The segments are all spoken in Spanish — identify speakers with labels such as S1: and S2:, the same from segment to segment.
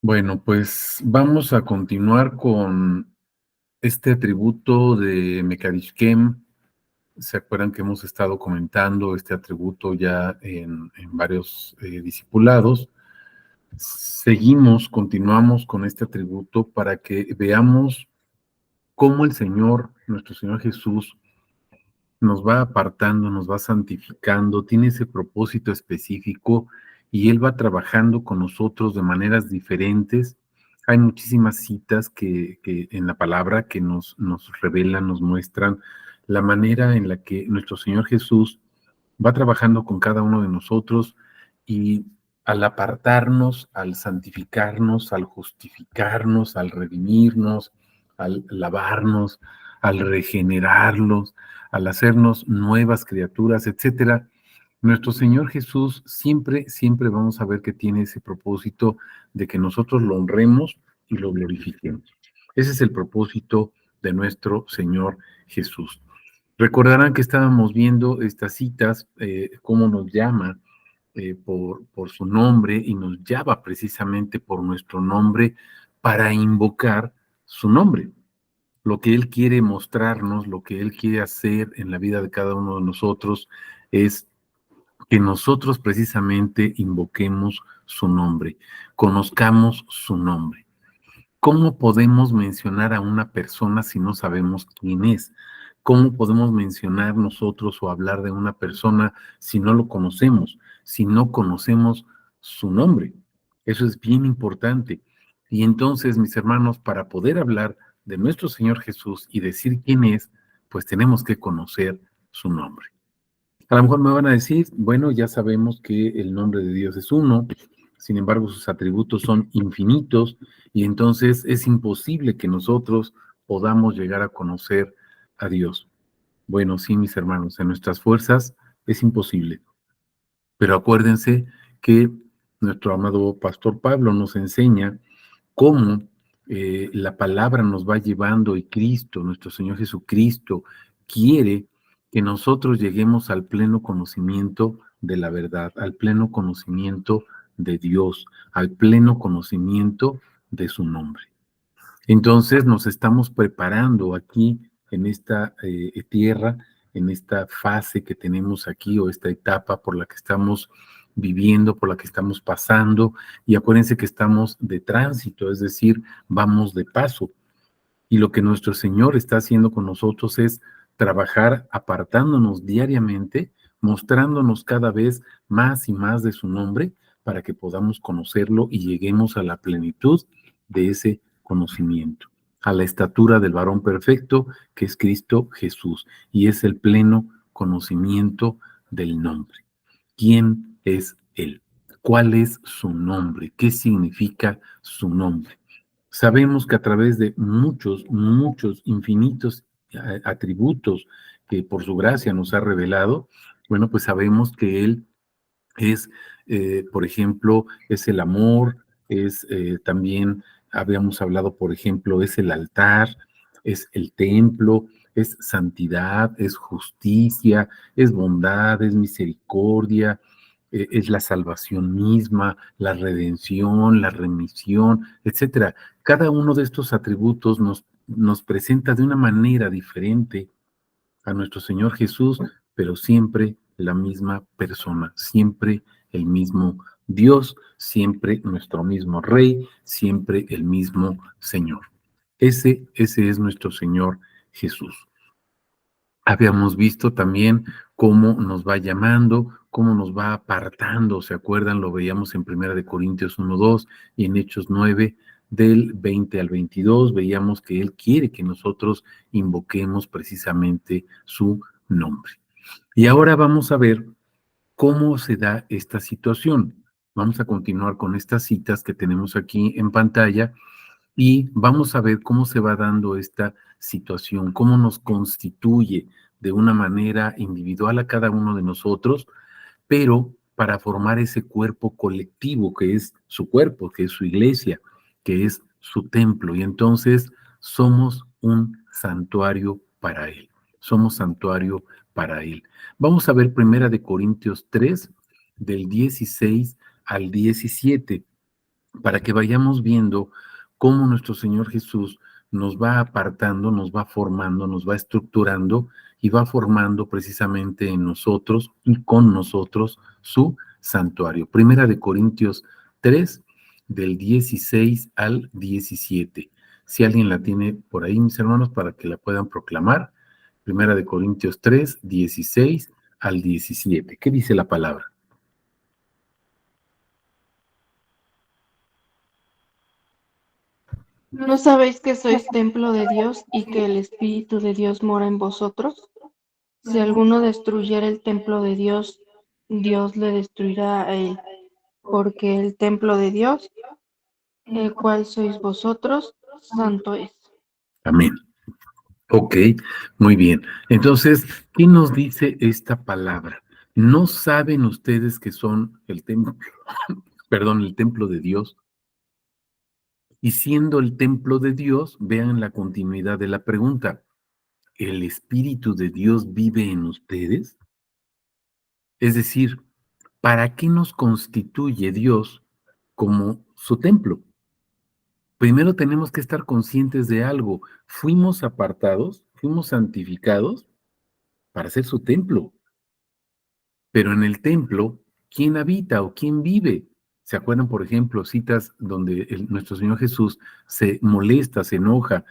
S1: Bueno, pues vamos a continuar con este atributo de Mekarishkem. ¿Se acuerdan que hemos estado comentando este atributo ya en varios discipulados? Continuamos con este atributo para que veamos cómo el Señor, nuestro Señor Jesús, nos va apartando, nos va santificando, tiene ese propósito específico y Él va trabajando con nosotros de maneras diferentes. Hay muchísimas citas que en la palabra que nos revelan, nos muestran la manera en la que nuestro Señor Jesús va trabajando con cada uno de nosotros y al apartarnos, al santificarnos, al justificarnos, al redimirnos, al lavarnos, al regenerarlos, al hacernos nuevas criaturas, etcétera. Nuestro Señor Jesús siempre vamos a ver que tiene ese propósito de que nosotros lo honremos y lo glorifiquemos. Ese es el propósito de nuestro Señor Jesús. Recordarán que estábamos viendo estas citas, cómo nos llama por su nombre y nos llama precisamente por nuestro nombre para invocar su nombre. Lo que Él quiere mostrarnos, lo que Él quiere hacer en la vida de cada uno de nosotros es que nosotros precisamente invoquemos su nombre, conozcamos su nombre. ¿Cómo podemos mencionar a una persona si no sabemos quién es? ¿Cómo podemos mencionar nosotros o hablar de una persona si no lo conocemos, si no conocemos su nombre? Eso es bien importante. Y entonces, mis hermanos, para poder hablar de nuestro Señor Jesús y decir quién es, pues tenemos que conocer su nombre. A lo mejor me van a decir, bueno, ya sabemos que el nombre de Dios es uno, sin embargo sus atributos son infinitos y entonces es imposible que nosotros podamos llegar a conocer a Dios. Bueno, sí, mis hermanos, en nuestras fuerzas es imposible, pero acuérdense que nuestro amado pastor Pablo nos enseña cómo la palabra nos va llevando y Cristo, nuestro Señor Jesucristo, quiere que nosotros lleguemos al pleno conocimiento de la verdad, al pleno conocimiento de Dios, al pleno conocimiento de su nombre. Entonces nos estamos preparando aquí en esta tierra, en esta fase que tenemos aquí o esta etapa por la que estamos viviendo, por la que estamos pasando. Y acuérdense que estamos de tránsito, es decir, vamos de paso. Y lo que nuestro Señor está haciendo con nosotros es trabajar apartándonos diariamente, mostrándonos cada vez más y más de su nombre para que podamos conocerlo y lleguemos a la plenitud de ese conocimiento, a la estatura del varón perfecto que es Cristo Jesús y es el pleno conocimiento del nombre. ¿Quién es Él? ¿Cuál es su nombre? ¿Qué significa su nombre? Sabemos que a través de muchos, infinitos atributos que por su gracia nos ha revelado, bueno, pues sabemos que Él es, por ejemplo, es el amor, es también, habíamos hablado, por ejemplo, es el altar, es el templo, es santidad, es justicia, es bondad, es misericordia, es la salvación misma, la redención, la remisión, etcétera. Cada uno de estos atributos nos presenta de una manera diferente a nuestro Señor Jesús, pero siempre la misma persona, siempre el mismo Dios, siempre nuestro mismo Rey, siempre el mismo Señor. Ese es nuestro Señor Jesús. Habíamos visto también cómo nos va llamando, cómo nos va apartando, ¿se acuerdan? Lo veíamos en 1 Corintios 1:2 y en Hechos 9, del 20 al 22, veíamos que Él quiere que nosotros invoquemos precisamente su nombre. Y ahora vamos a ver cómo se da esta situación. Vamos a continuar con estas citas que tenemos aquí en pantalla y vamos a ver cómo se va dando esta situación, cómo nos constituye de una manera individual a cada uno de nosotros, pero para formar ese cuerpo colectivo que es su cuerpo, que es su iglesia, que es su templo. Y entonces somos un santuario para Él. Somos santuario para Él. Vamos a ver 1 Corintios 3, del 16 al 17. para que vayamos viendo cómo nuestro Señor Jesús nos va apartando, nos va formando, nos va estructurando y va formando precisamente en nosotros y con nosotros su santuario. Primera de Corintios 3, del 16 al 17. Si alguien la tiene por ahí, mis hermanos, para que la puedan proclamar. Primera de Corintios 3, 16 al 17. ¿Qué dice la palabra?
S2: ¿No sabéis que sois templo de Dios y que el Espíritu de Dios mora en vosotros? Si alguno destruyera el templo de Dios, Dios le destruirá a él, porque el templo de Dios, el cual sois vosotros, santo es.
S1: Amén. Ok, muy bien. Entonces, ¿qué nos dice esta palabra? ¿No saben ustedes que son el templo, perdón, el templo de Dios? Y siendo el templo de Dios, vean la continuidad de la pregunta. ¿El Espíritu de Dios vive en ustedes? Es decir, ¿para qué nos constituye Dios como su templo? Primero tenemos que estar conscientes de algo. Fuimos apartados, fuimos santificados para ser su templo. Pero en el templo, ¿quién habita o quién vive? ¿Se acuerdan, por ejemplo, citas donde nuestro Señor Jesús se molesta, se enoja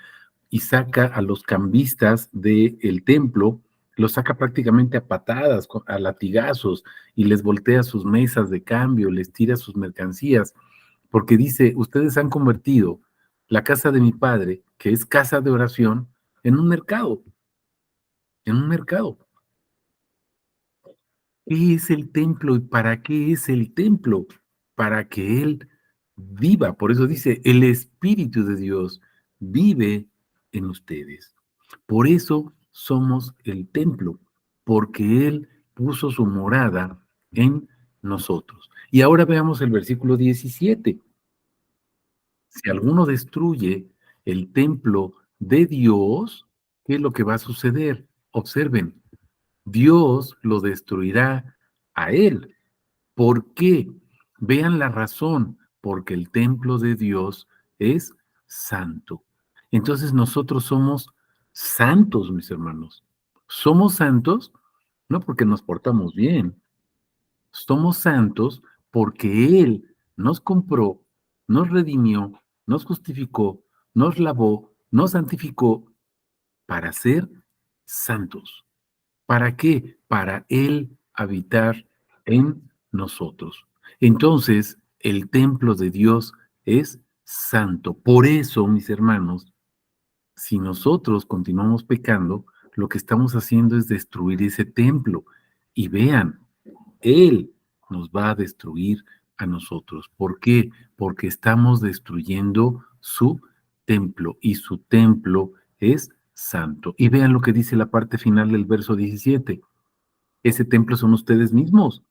S1: y saca a los cambistas del templo, los saca prácticamente a patadas, a latigazos, y les voltea sus mesas de cambio, les tira sus mercancías, porque dice, ustedes han convertido la casa de mi padre, que es casa de oración, en un mercado, en un mercado. ¿Qué es el templo y para qué es el templo? Para que Él viva. Por eso dice, el Espíritu de Dios vive en ustedes. Por eso somos el templo, porque Él puso su morada en nosotros. Y ahora veamos el versículo 17. Si alguno destruye el templo de Dios, ¿qué es lo que va a suceder? Observen, Dios lo destruirá a él. ¿Por qué? Vean la razón, porque el templo de Dios es santo. Entonces nosotros somos santos, mis hermanos. Somos santos no porque nos portamos bien, somos santos porque Él nos compró, nos redimió, nos justificó, nos lavó, nos santificó para ser santos. ¿Para qué? Para Él habitar en nosotros. Entonces, el templo de Dios es santo. Por eso, mis hermanos, si nosotros continuamos pecando, lo que estamos haciendo es destruir ese templo. Y vean, Él nos va a destruir a nosotros. ¿Por qué? Porque estamos destruyendo su templo y su templo es santo. Y vean lo que dice la parte final del verso 17. Ese templo son ustedes mismos.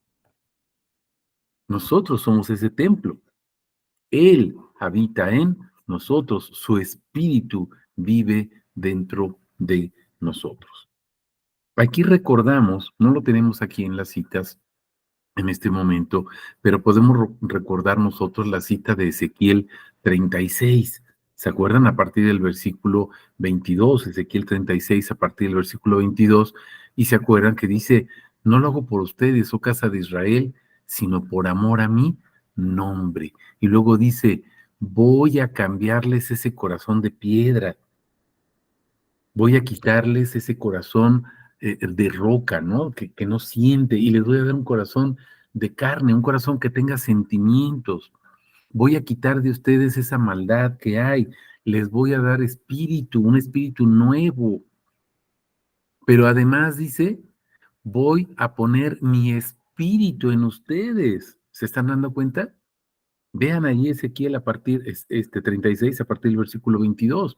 S1: Nosotros somos ese templo. Él habita en nosotros. Su espíritu vive dentro de nosotros. Aquí recordamos, no lo tenemos aquí en las citas en este momento, pero podemos recordar nosotros la cita de Ezequiel 36. ¿Se acuerdan? A partir del versículo 22, Ezequiel 36, a partir del versículo 22, y se acuerdan que dice, no lo hago por ustedes, oh casa de Israel, sino por amor a mi nombre. Y luego dice, voy a cambiarles ese corazón de piedra, voy a quitarles ese corazón de roca, ¿no? Que no siente, y les voy a dar un corazón de carne, un corazón que tenga sentimientos. Voy a quitar de ustedes esa maldad que hay. Les voy a dar espíritu, un espíritu nuevo. Pero además dice, voy a poner mi espíritu en ustedes. ¿Se están dando cuenta? Vean ahí Ezequiel a partir, 36, a partir del versículo 22.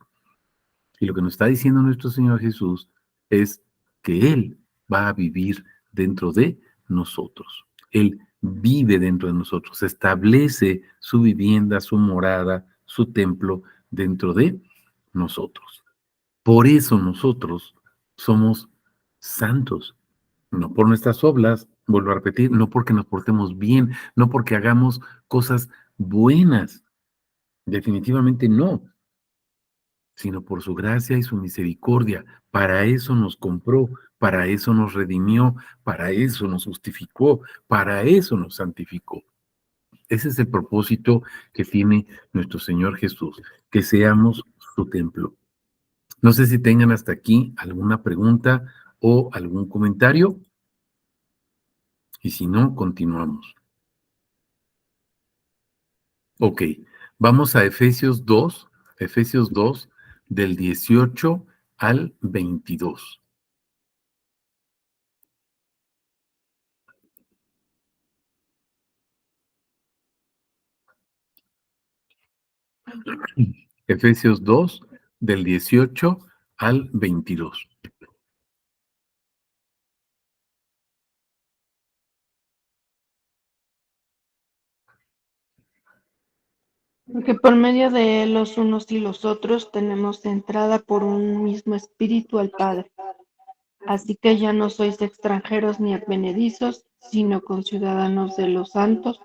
S1: Y lo que nos está diciendo nuestro Señor Jesús es que Él va a vivir dentro de nosotros. Él vive dentro de nosotros, establece su vivienda, su morada, su templo dentro de nosotros. Por eso nosotros somos santos, no por nuestras obras, vuelvo a repetir, no porque nos portemos bien, no porque hagamos cosas buenas, Definitivamente no, sino por su gracia y su misericordia. Para eso nos compró, para eso nos redimió, para eso nos justificó, para eso nos santificó. Ese es el propósito que tiene nuestro Señor Jesús, que seamos su templo. No sé si tengan hasta aquí alguna pregunta o algún comentario, y si no, continuamos. Ok, vamos a Efesios 2, del 18 al 22. Efesios 2, del 18 al 22.
S2: Porque por medio de los unos y los otros tenemos entrada por un mismo espíritu al Padre. Así que ya no sois extranjeros ni advenedizos, sino conciudadanos de los santos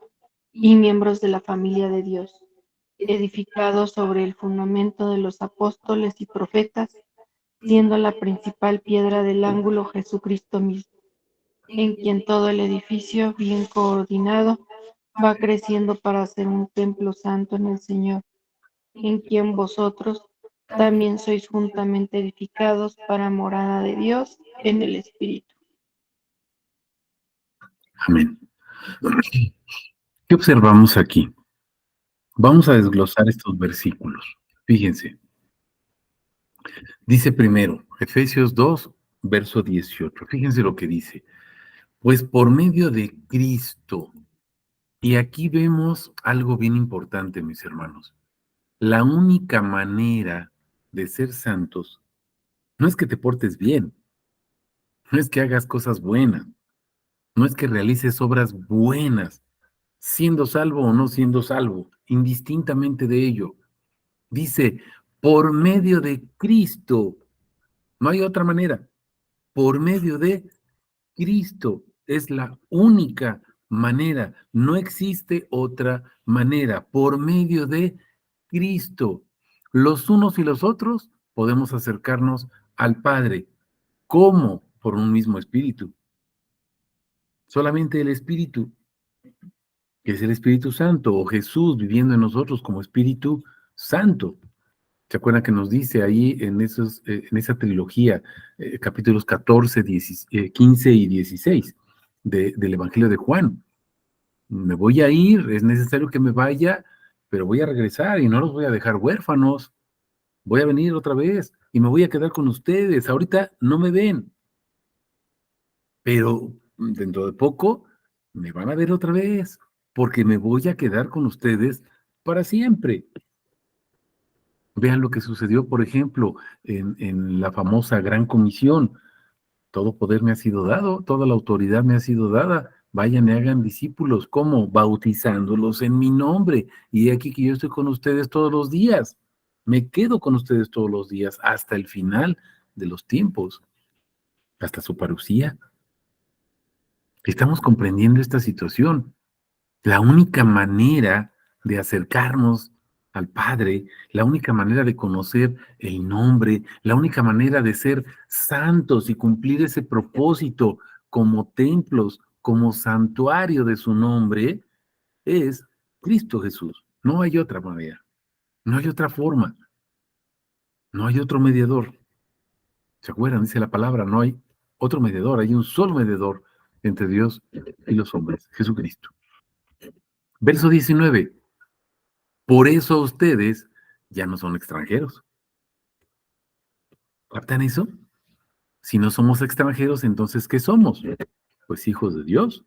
S2: y miembros de la familia de Dios, edificados sobre el fundamento de los apóstoles y profetas, siendo la principal piedra del ángulo Jesucristo mismo, en quien todo el edificio, bien coordinado, va creciendo para ser un templo santo en el Señor, en quien vosotros también sois juntamente edificados para morada de Dios en el Espíritu.
S1: Amén. ¿Qué observamos aquí? Vamos a desglosar estos versículos. Fíjense, dice primero, Efesios 2, verso 18. Fíjense lo que dice. Pues por medio de Cristo, y aquí vemos algo bien importante, mis hermanos. La única manera de ser santos no es que te portes bien, no es que hagas cosas buenas, no es que realices obras buenas, siendo salvo o no siendo salvo, indistintamente de ello. Dice, por medio de Cristo, no hay otra manera, por medio de Cristo es la única manera, no existe otra manera, por medio de Cristo. Los unos y los otros podemos acercarnos al Padre. ¿Cómo? Por un mismo espíritu. Solamente el Espíritu, que es el Espíritu Santo, o Jesús viviendo en nosotros como Espíritu Santo. ¿Se acuerdan que nos dice ahí en esa trilogía, capítulos 14, 15 y 16 del Evangelio de Juan? Me voy a ir, es necesario que me vaya, pero voy a regresar y no los voy a dejar huérfanos. Voy a venir otra vez y me voy a quedar con ustedes. Ahorita no me ven, pero dentro de poco me van a ver otra vez, porque me voy a quedar con ustedes para siempre. Vean lo que sucedió, por ejemplo, en la famosa Gran Comisión. Todo poder me ha sido dado, toda la autoridad me ha sido dada. Vayan y hagan discípulos, ¿cómo? Bautizándolos en mi nombre. Y aquí que yo estoy con ustedes todos los días. Me quedo con ustedes todos los días hasta el final de los tiempos, hasta su parucía. Estamos comprendiendo esta situación. La única manera de acercarnos al Padre, la única manera de conocer el nombre, la única manera de ser santos y cumplir ese propósito como templos, como santuario de su nombre, es Cristo Jesús. No hay otra manera, no hay otra forma, no hay otro mediador. ¿Se acuerdan? Dice la palabra, no hay otro mediador, hay un solo mediador entre Dios y los hombres, Jesucristo. Verso 19. Por eso ustedes ya no son extranjeros. ¿Captan eso? Si no somos extranjeros, entonces, ¿qué somos? Pues hijos de Dios.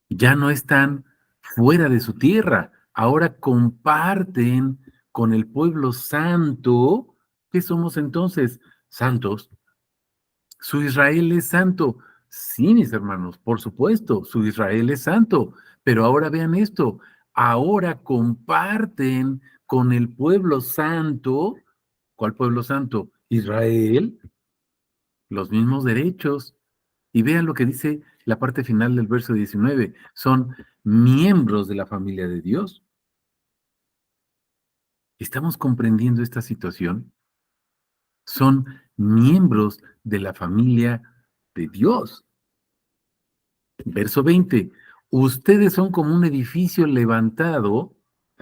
S1: Ya no están fuera de su tierra. Ahora comparten con el pueblo santo. ¿Qué somos entonces? Santos. Su Israel es santo. Sí, mis hermanos, por supuesto, su Israel es santo. Pero ahora vean esto. Ahora comparten con el pueblo santo. ¿Cuál pueblo santo? Israel, los mismos derechos. Y vean lo que dice la parte final del verso 19. Son miembros de la familia de Dios. ¿Estamos comprendiendo esta situación? Son miembros de la familia de Dios. Verso 20. Ustedes son como un edificio levantado.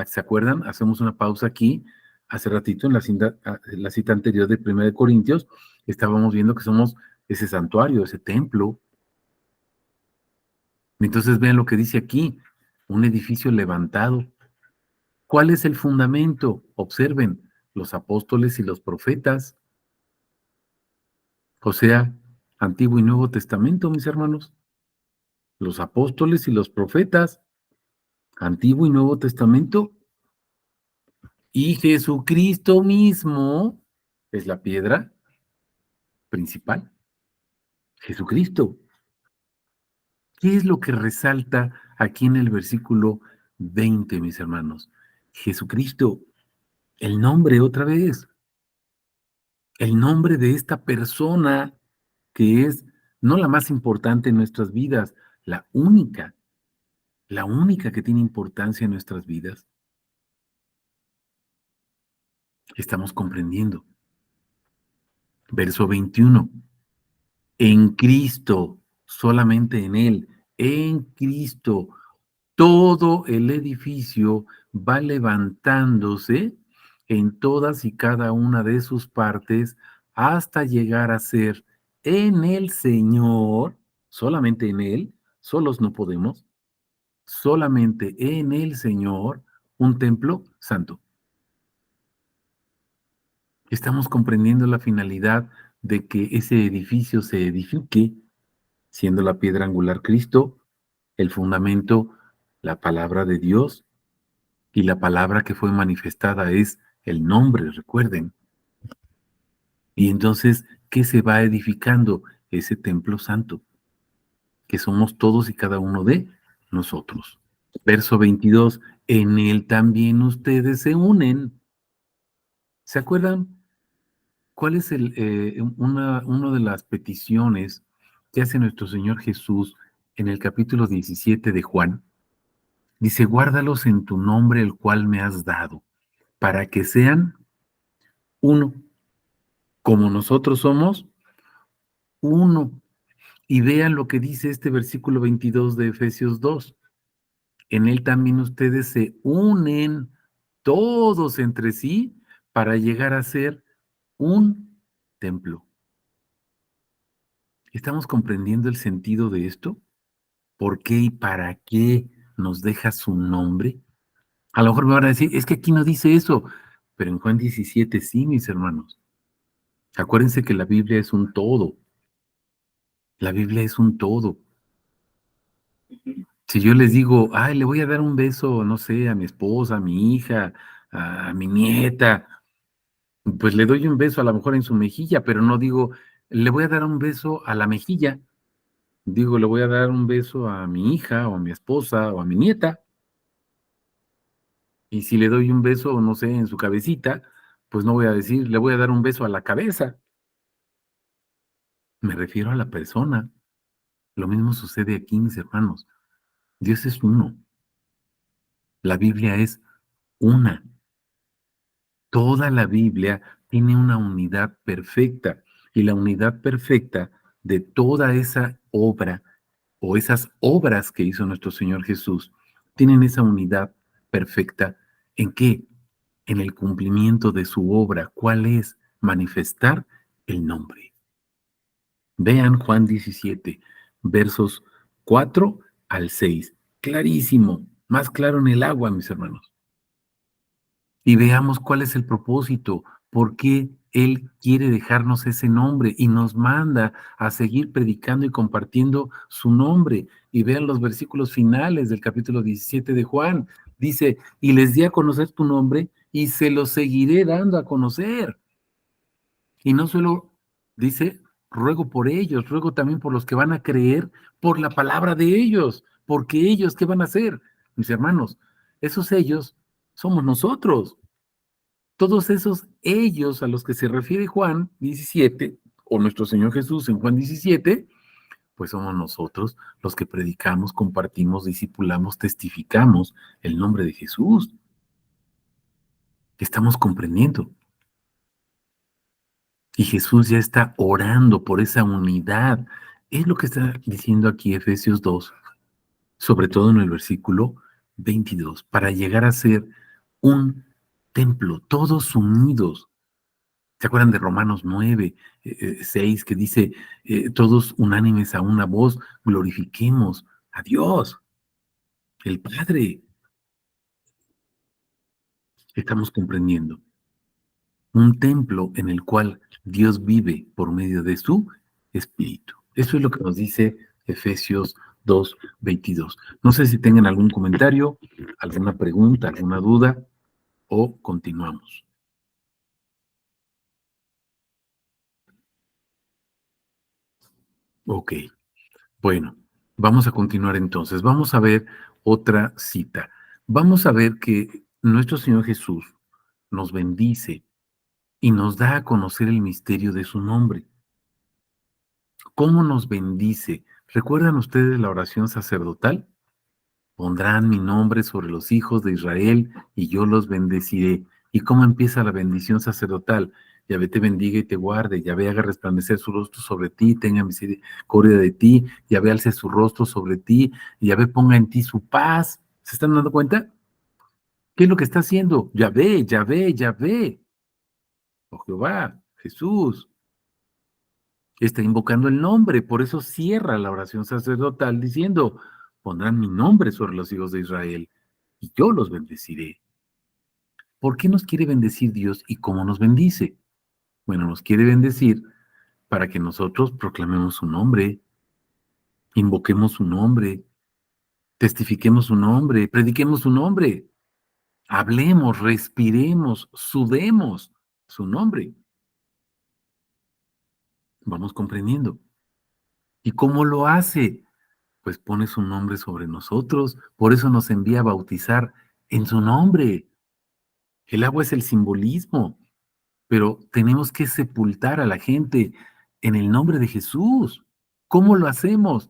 S1: ¿Se acuerdan? Hacemos una pausa aquí. Hace ratito en la cita anterior de 1 Corintios, estábamos viendo que somos ese santuario, ese templo. Entonces vean lo que dice aquí, un edificio levantado. ¿Cuál es el fundamento? Observen, los apóstoles y los profetas, o sea, Antiguo y Nuevo Testamento, mis hermanos. Los apóstoles y los profetas, Antiguo y Nuevo Testamento, y Jesucristo mismo es la piedra principal. Jesucristo. ¿Qué es lo que resalta aquí en el versículo 20, mis hermanos? Jesucristo, el nombre otra vez, el nombre de esta persona que es no la más importante en nuestras vidas, la única que tiene importancia en nuestras vidas. Estamos comprendiendo. Verso 21. En Cristo, solamente en Cristo, todo el edificio va levantándose en todas y cada una de sus partes hasta llegar a ser en el Señor, solamente en Él, solos no podemos, solamente en el Señor, un templo santo. Estamos comprendiendo la finalidad de que ese edificio se edifique, siendo la piedra angular Cristo, el fundamento, la palabra de Dios, y la palabra que fue manifestada es el nombre, recuerden. Y entonces, ¿qué se va edificando? Ese templo santo, que somos todos y cada uno de nosotros. Verso 22, en él también ustedes se unen. ¿Se acuerdan cuál es una de las peticiones que hace nuestro Señor Jesús en el capítulo 17 de Juan? Dice, guárdalos en tu nombre, el cual me has dado, para que sean uno, como nosotros somos uno. Y vean lo que dice este versículo 22 de Efesios 2. En él también ustedes se unen todos entre sí para llegar a ser un templo. ¿Estamos comprendiendo el sentido de esto? ¿Por qué y para qué nos deja su nombre? A lo mejor me van a decir, es que aquí no dice eso, pero en Juan 17 sí, mis hermanos. Acuérdense que la Biblia es un todo. La Biblia es un todo. Si yo les digo, ay, le voy a dar un beso, no sé, a mi esposa, a mi hija, a mi nieta, pues le doy un beso a lo mejor en su mejilla, pero no digo, le voy a dar un beso a la mejilla. Digo, le voy a dar un beso a mi hija o a mi esposa o a mi nieta. Y si le doy un beso, no sé, en su cabecita, pues no voy a decir, le voy a dar un beso a la cabeza. Me refiero a la persona. Lo mismo sucede aquí, mis hermanos. Dios es uno. La Biblia es una. Toda la Biblia tiene una unidad perfecta y la unidad perfecta de toda esa obra o esas obras que hizo nuestro Señor Jesús tienen esa unidad perfecta. ¿En qué? En el cumplimiento de su obra. ¿Cuál es? Manifestar el nombre. Vean Juan 17, versos 4 al 6. Clarísimo, más claro en el agua, mis hermanos. Y veamos cuál es el propósito, por qué Él quiere dejarnos ese nombre y nos manda a seguir predicando y compartiendo su nombre. Y vean los versículos finales del capítulo 17 de Juan. Dice, y les di a conocer tu nombre y se lo seguiré dando a conocer. Y no solo dice, ruego por ellos, ruego también por los que van a creer por la palabra de ellos, porque ellos, ¿qué van a hacer? Mis hermanos, esos ellos somos nosotros. Todos esos ellos a los que se refiere Juan 17, o nuestro Señor Jesús en Juan 17, pues somos nosotros los que predicamos, compartimos, discipulamos, testificamos el nombre de Jesús. Estamos comprendiendo. Y Jesús ya está orando por esa unidad. Es lo que está diciendo aquí Efesios 2, sobre todo en el versículo 22, para llegar a ser un templo, todos unidos. ¿Se acuerdan de Romanos 9, 6, que dice, todos unánimes a una voz, glorifiquemos a Dios, el Padre? Estamos comprendiendo. Un templo en el cual Dios vive por medio de su Espíritu. Eso es lo que nos dice Efesios 2, 22. No sé si tengan algún comentario, alguna pregunta, alguna duda, o continuamos. Ok, bueno, vamos a continuar entonces. Vamos a ver otra cita. Vamos a ver que nuestro Señor Jesús nos bendice y nos da a conocer el misterio de su nombre. ¿Cómo nos bendice? ¿Recuerdan ustedes la oración sacerdotal? Pondrán mi nombre sobre los hijos de Israel y yo los bendeciré. ¿Y cómo empieza la bendición sacerdotal? Yahvé te bendiga y te guarde, Yahvé haga resplandecer su rostro sobre ti, tenga misericordia de ti, Yahvé alce su rostro sobre ti, y Yahvé ponga en ti su paz. ¿Se están dando cuenta? ¿Qué es lo que está haciendo? Yahvé, Yahvé, Yahvé. Oh Jehová, Jesús. Está invocando el nombre, por eso cierra la oración sacerdotal diciendo, pondrán mi nombre sobre los hijos de Israel y yo los bendeciré. ¿Por qué nos quiere bendecir Dios y cómo nos bendice? Bueno, nos quiere bendecir para que nosotros proclamemos su nombre, invoquemos su nombre, testifiquemos su nombre, prediquemos su nombre, hablemos, respiremos, sudemos su nombre. Vamos comprendiendo. ¿Y cómo lo hace? Pues pone su nombre sobre nosotros, por eso nos envía a bautizar en su nombre. El agua es el simbolismo, pero tenemos que sepultar a la gente en el nombre de Jesús. ¿Cómo lo hacemos?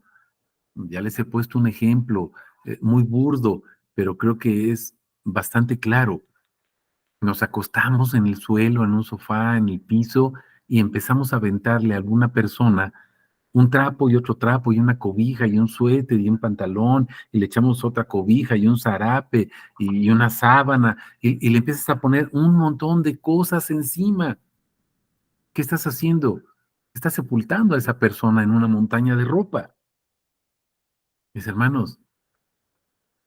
S1: Ya les he puesto un ejemplo muy burdo, pero creo que es bastante claro. Nos acostamos en el suelo, en un sofá, en el piso, y empezamos a aventarle a alguna persona un trapo y otro trapo y una cobija y un suéter y un pantalón y le echamos otra cobija y un zarape y una sábana y le empiezas a poner un montón de cosas encima. ¿Qué estás haciendo? Estás sepultando a esa persona en una montaña de ropa. Mis hermanos,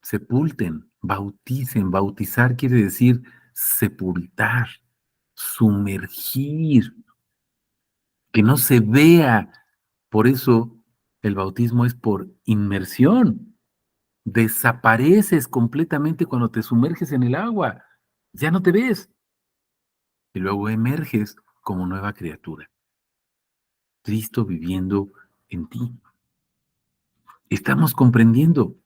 S1: sepulten, bauticen. Bautizar quiere decir sepultar, sumergir, que no se vea. Por eso el bautismo es por inmersión. Desapareces completamente cuando te sumerges en el agua. Ya no te ves. Y luego emerges como nueva criatura. Cristo viviendo en ti. Estamos comprendiendo.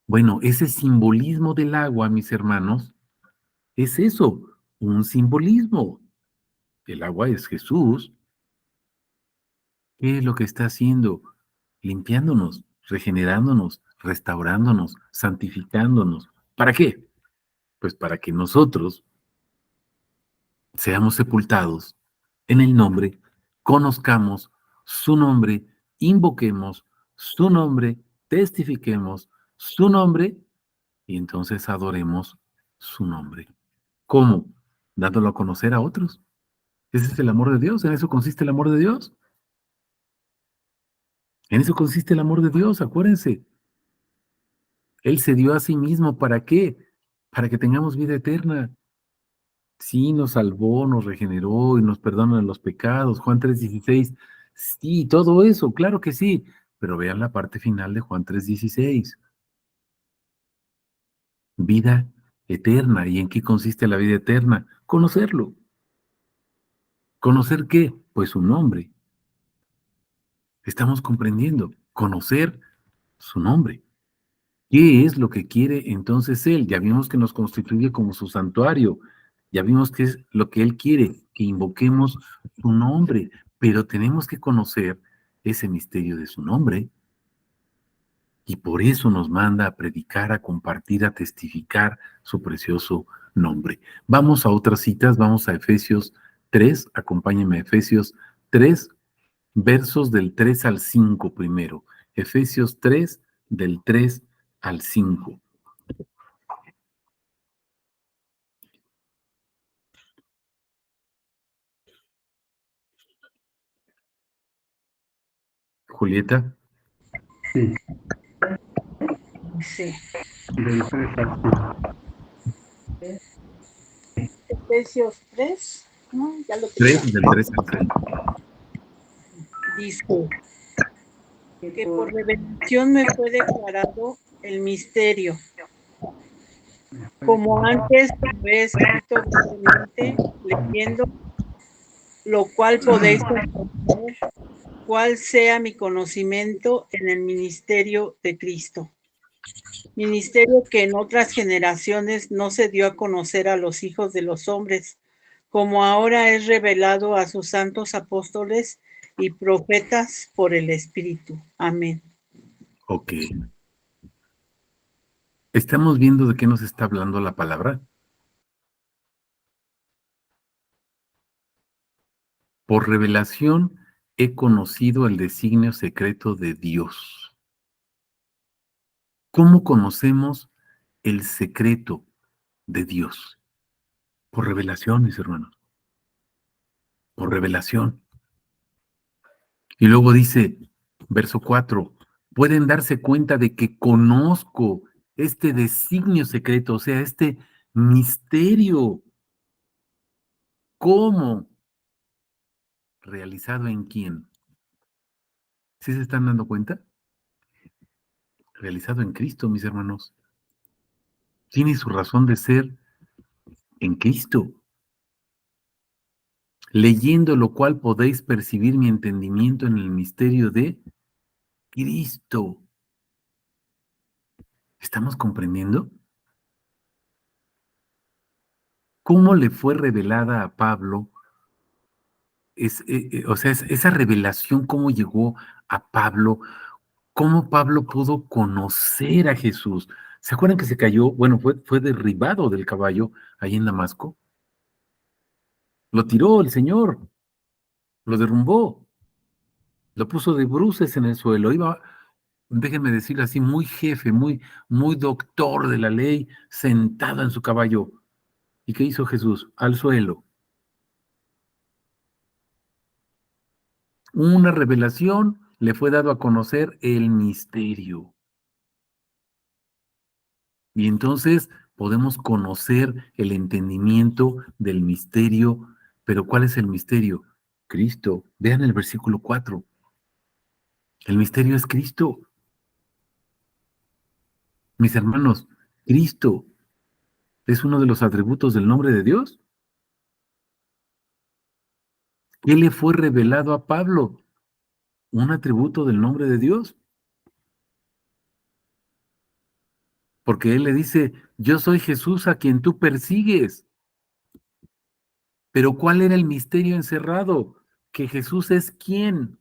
S1: Bueno, ese simbolismo del agua, mis hermanos, es eso, un simbolismo. El agua es Jesús. ¿Qué es lo que está haciendo? Limpiándonos, regenerándonos, restaurándonos, santificándonos. ¿Para qué? Pues para que nosotros seamos sepultados en el nombre, conozcamos su nombre, invoquemos su nombre, testifiquemos su nombre y entonces adoremos su nombre. ¿Cómo? Dándolo a conocer a otros. Ese es el amor de Dios, en eso consiste el amor de Dios. En eso consiste el amor de Dios, acuérdense. Él se dio a sí mismo, ¿para qué? Para que tengamos vida eterna. Sí, nos salvó, nos regeneró y nos perdona los pecados. Juan 3:16. Sí, todo eso, claro que sí. Pero vean la parte final de Juan 3:16. Vida eterna. ¿Y en qué consiste la vida eterna? Conocerlo. ¿Conocer qué? Pues su nombre. Estamos comprendiendo. Conocer su nombre. ¿Qué es lo que quiere entonces Él? Ya vimos que nos constituye como su santuario. Ya vimos qué es lo que Él quiere, que invoquemos su nombre, pero tenemos que conocer ese misterio de su nombre y por eso nos manda a predicar, a compartir, a testificar su precioso nombre. Vamos a otras citas, vamos a Efesios 3, acompáñenme a Efesios 3, versos del 3 al 5 primero. Efesios 3, del 3 al 5. Julieta.
S3: Sí,
S4: Sí.
S3: del 3 al 5.
S4: Efesios 3, ¿no? Ya lo
S1: 3,
S4: tenía.
S1: del 3 al 5.
S4: Dice que por revelación me fue declarado el misterio, como antes lo he escrito brevemente, leyendo, lo cual podéis comprender cuál sea mi conocimiento en el ministerio de Cristo. Ministerio que en otras generaciones no se dio a conocer a los hijos de los hombres, como ahora es revelado a sus santos apóstoles y profetas por el Espíritu. Amén.
S1: Ok. ¿Estamos viendo de qué nos está hablando la palabra? Por revelación he conocido el designio secreto de Dios. ¿Cómo conocemos el secreto de Dios? Por revelación, mis hermanos. Por revelación. Y luego dice, verso 4, pueden darse cuenta de que conozco este designio secreto, o sea, este misterio. ¿Cómo? ¿Realizado en quién? ¿Sí se están dando cuenta? Realizado en Cristo, mis hermanos. Tiene su razón de ser en Cristo. Leyendo lo cual podéis percibir mi entendimiento en el misterio de Cristo. ¿Estamos comprendiendo? ¿Cómo le fue revelada a Pablo? Esa revelación, ¿cómo llegó a Pablo? ¿Cómo Pablo pudo conocer a Jesús? ¿Se acuerdan que se cayó? Bueno, fue derribado del caballo ahí en Damasco. Lo tiró el Señor, lo derrumbó, lo puso de bruces en el suelo. Iba, déjenme decirlo así, muy jefe, muy doctor de la ley, sentado en su caballo. ¿Y qué hizo Jesús? Al suelo. Una revelación, le fue dado a conocer el misterio. Y entonces podemos conocer el entendimiento del misterio. Pero ¿cuál es el misterio? Cristo. Vean el versículo 4. El misterio es Cristo. Mis hermanos, Cristo es uno de los atributos del nombre de Dios. ¿Qué le fue revelado a Pablo? Un atributo del nombre de Dios. Porque él le dice, yo soy Jesús a quien tú persigues. Pero ¿cuál era el misterio encerrado? Que Jesús es quién.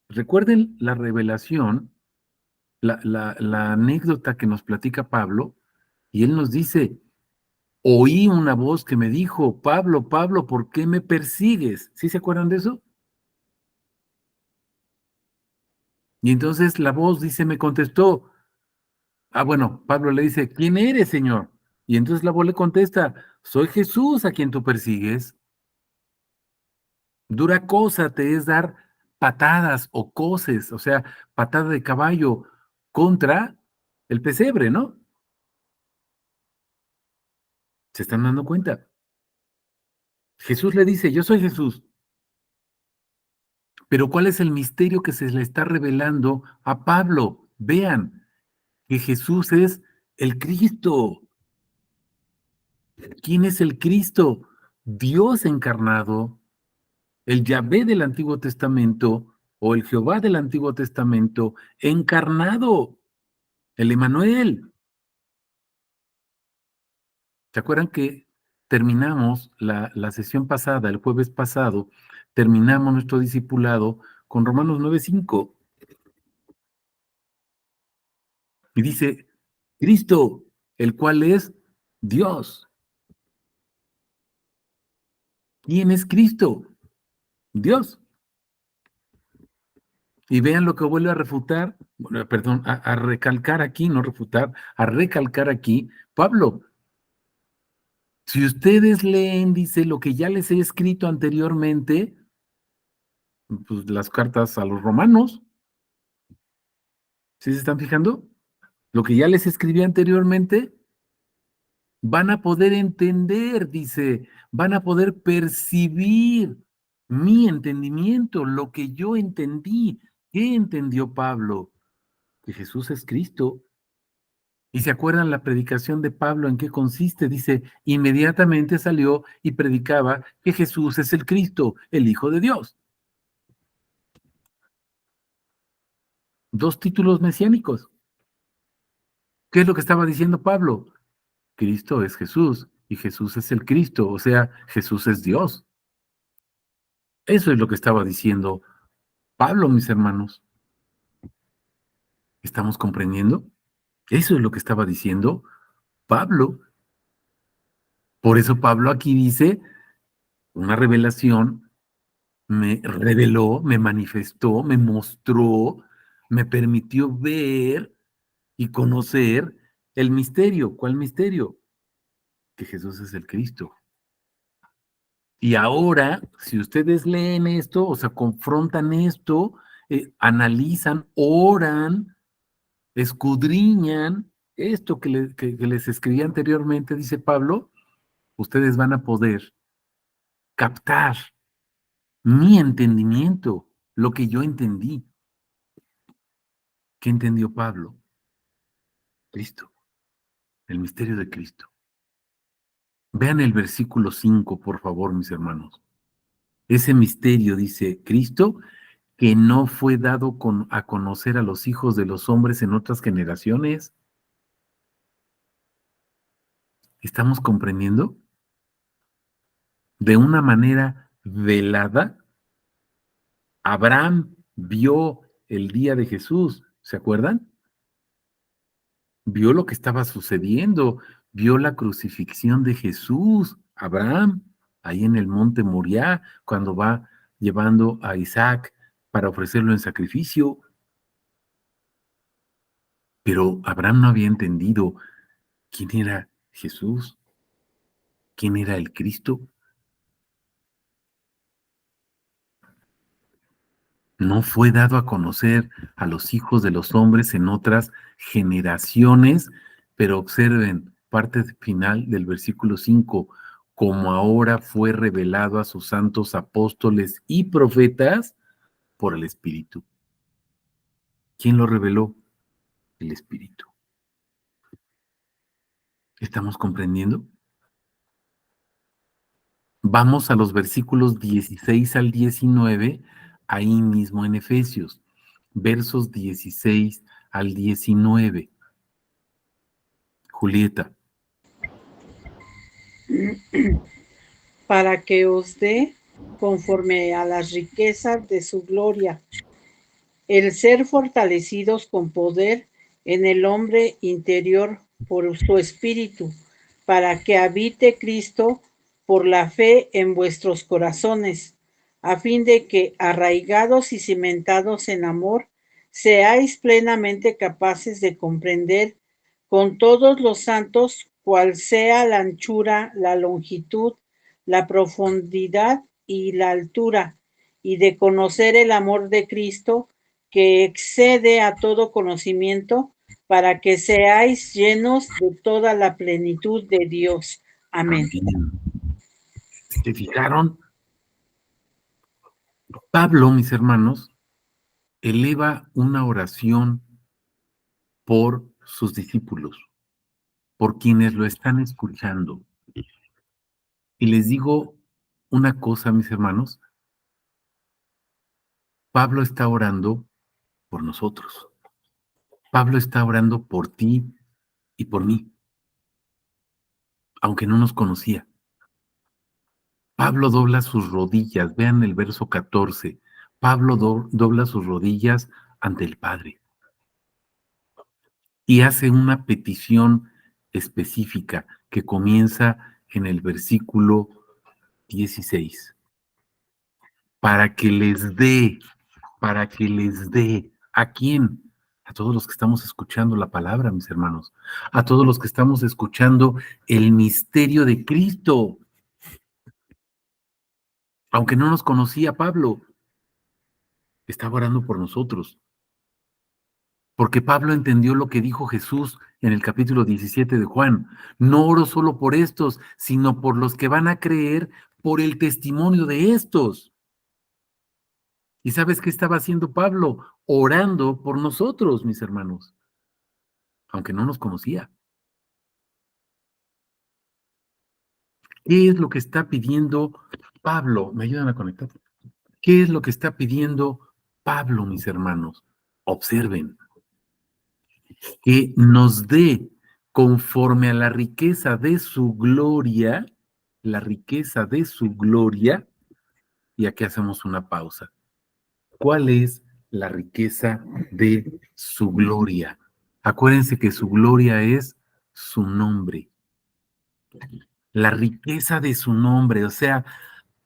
S1: Recuerden la revelación, la anécdota que nos platica Pablo, y él nos dice, oí una voz que me dijo, Pablo, Pablo, ¿por qué me persigues? ¿Sí se acuerdan de eso? Y entonces la voz dice, me contestó, bueno, Pablo le dice, ¿quién eres, Señor? Y entonces la voz le contesta, soy Jesús a quien tú persigues. Dura cosa te es dar patadas o coces, o sea, patada de caballo contra el pesebre, ¿no? ¿Se están dando cuenta? Jesús le dice, yo soy Jesús. Pero ¿cuál es el misterio que se le está revelando a Pablo? Vean que Jesús es el Cristo. ¿Quién es el Cristo? Dios encarnado, el Yahvé del Antiguo Testamento o el Jehová del Antiguo Testamento encarnado, el Emanuel. ¿Se acuerdan que terminamos la sesión pasada, el jueves pasado, terminamos nuestro discipulado con Romanos 9:5? Y dice, Cristo, el cual es Dios. ¿Quién es Cristo? Dios. Y vean lo que vuelve a refutar, bueno, perdón, a recalcar aquí, no refutar, a recalcar aquí, Pablo. Si ustedes leen, dice, lo que ya les he escrito anteriormente, pues las cartas a los romanos, ¿sí se están fijando? Lo que ya les escribí anteriormente, van a poder entender, dice, van a poder percibir mi entendimiento, lo que yo entendí. ¿Qué entendió Pablo? Que Jesús es Cristo. ¿Y se acuerdan la predicación de Pablo en qué consiste? Dice, inmediatamente salió y predicaba que Jesús es el Cristo, el Hijo de Dios. Dos títulos mesiánicos. ¿Qué es lo que estaba diciendo Pablo? Cristo es Jesús y Jesús es el Cristo, o sea, Jesús es Dios. Eso es lo que estaba diciendo Pablo, mis hermanos. ¿Estamos comprendiendo? Eso es lo que estaba diciendo Pablo. Por eso Pablo aquí dice una revelación, me reveló, me manifestó, me mostró, me permitió ver y conocer el misterio. ¿Cuál misterio? Que Jesús es el Cristo. Y ahora, si ustedes leen esto, o sea, confrontan esto, analizan, oran, escudriñan esto que les escribí anteriormente, dice Pablo, ustedes van a poder captar mi entendimiento, lo que yo entendí. ¿Qué entendió Pablo? Cristo, el misterio de Cristo. Vean el versículo 5, por favor, mis hermanos. Ese misterio, dice Cristo, que no fue dado a conocer a los hijos de los hombres en otras generaciones. ¿Estamos comprendiendo? De una manera velada, Abraham vio el día de Jesús, ¿se acuerdan? Vio lo que estaba sucediendo, vio la crucifixión de Jesús, Abraham, ahí en el monte Moriah, cuando va llevando a Isaac para ofrecerlo en sacrificio. Pero Abraham no había entendido quién era Jesús, quién era el Cristo. No fue dado a conocer a los hijos de los hombres en otras generaciones, pero observen parte final del versículo 5, como ahora fue revelado a sus santos apóstoles y profetas por el Espíritu. ¿Quién lo reveló? El Espíritu. ¿Estamos comprendiendo? Vamos a los versículos 16 al 19, ahí mismo en Efesios, versos 16 al 19. Julieta.
S4: Para que os dé, conforme a las riquezas de su gloria, el ser fortalecidos con poder en el hombre interior por su espíritu, para que habite Cristo por la fe en vuestros corazones, a fin de que, arraigados y cimentados en amor, seáis plenamente capaces de comprender con todos los santos cuál sea la anchura, la longitud, la profundidad y la altura, y de conocer el amor de Cristo, que excede a todo conocimiento, para que seáis llenos de toda la plenitud de Dios. Amén.
S1: ¿Se fijaron? Pablo, mis hermanos, eleva una oración por sus discípulos, por quienes lo están escuchando. Y les digo una cosa, mis hermanos, Pablo está orando por nosotros. Pablo está orando por ti y por mí, aunque no nos conocía. Pablo dobla sus rodillas, vean el verso 14. Pablo dobla sus rodillas ante el Padre y hace una petición específica. que comienza en el versículo 16. Para que les dé, ¿a quién? A todos los que estamos escuchando la palabra, mis hermanos, a todos los que estamos escuchando el misterio de Cristo. Aunque no nos conocía Pablo, estaba orando por nosotros. Porque Pablo entendió lo que dijo Jesús en el capítulo 17 de Juan. No oro solo por estos, sino por los que van a creer por el testimonio de estos. ¿Y sabes qué estaba haciendo Pablo? Orando por nosotros, mis hermanos, aunque no nos conocía. ¿Qué es lo que está pidiendo Pablo? ¿Me ayudan a conectar? ¿Qué es lo que está pidiendo Pablo, mis hermanos? Observen. Que nos dé conforme a la riqueza de su gloria, la riqueza de su gloria, y aquí hacemos una pausa. ¿Cuál es la riqueza de su gloria? Acuérdense que su gloria es su nombre. La riqueza de su nombre, o sea,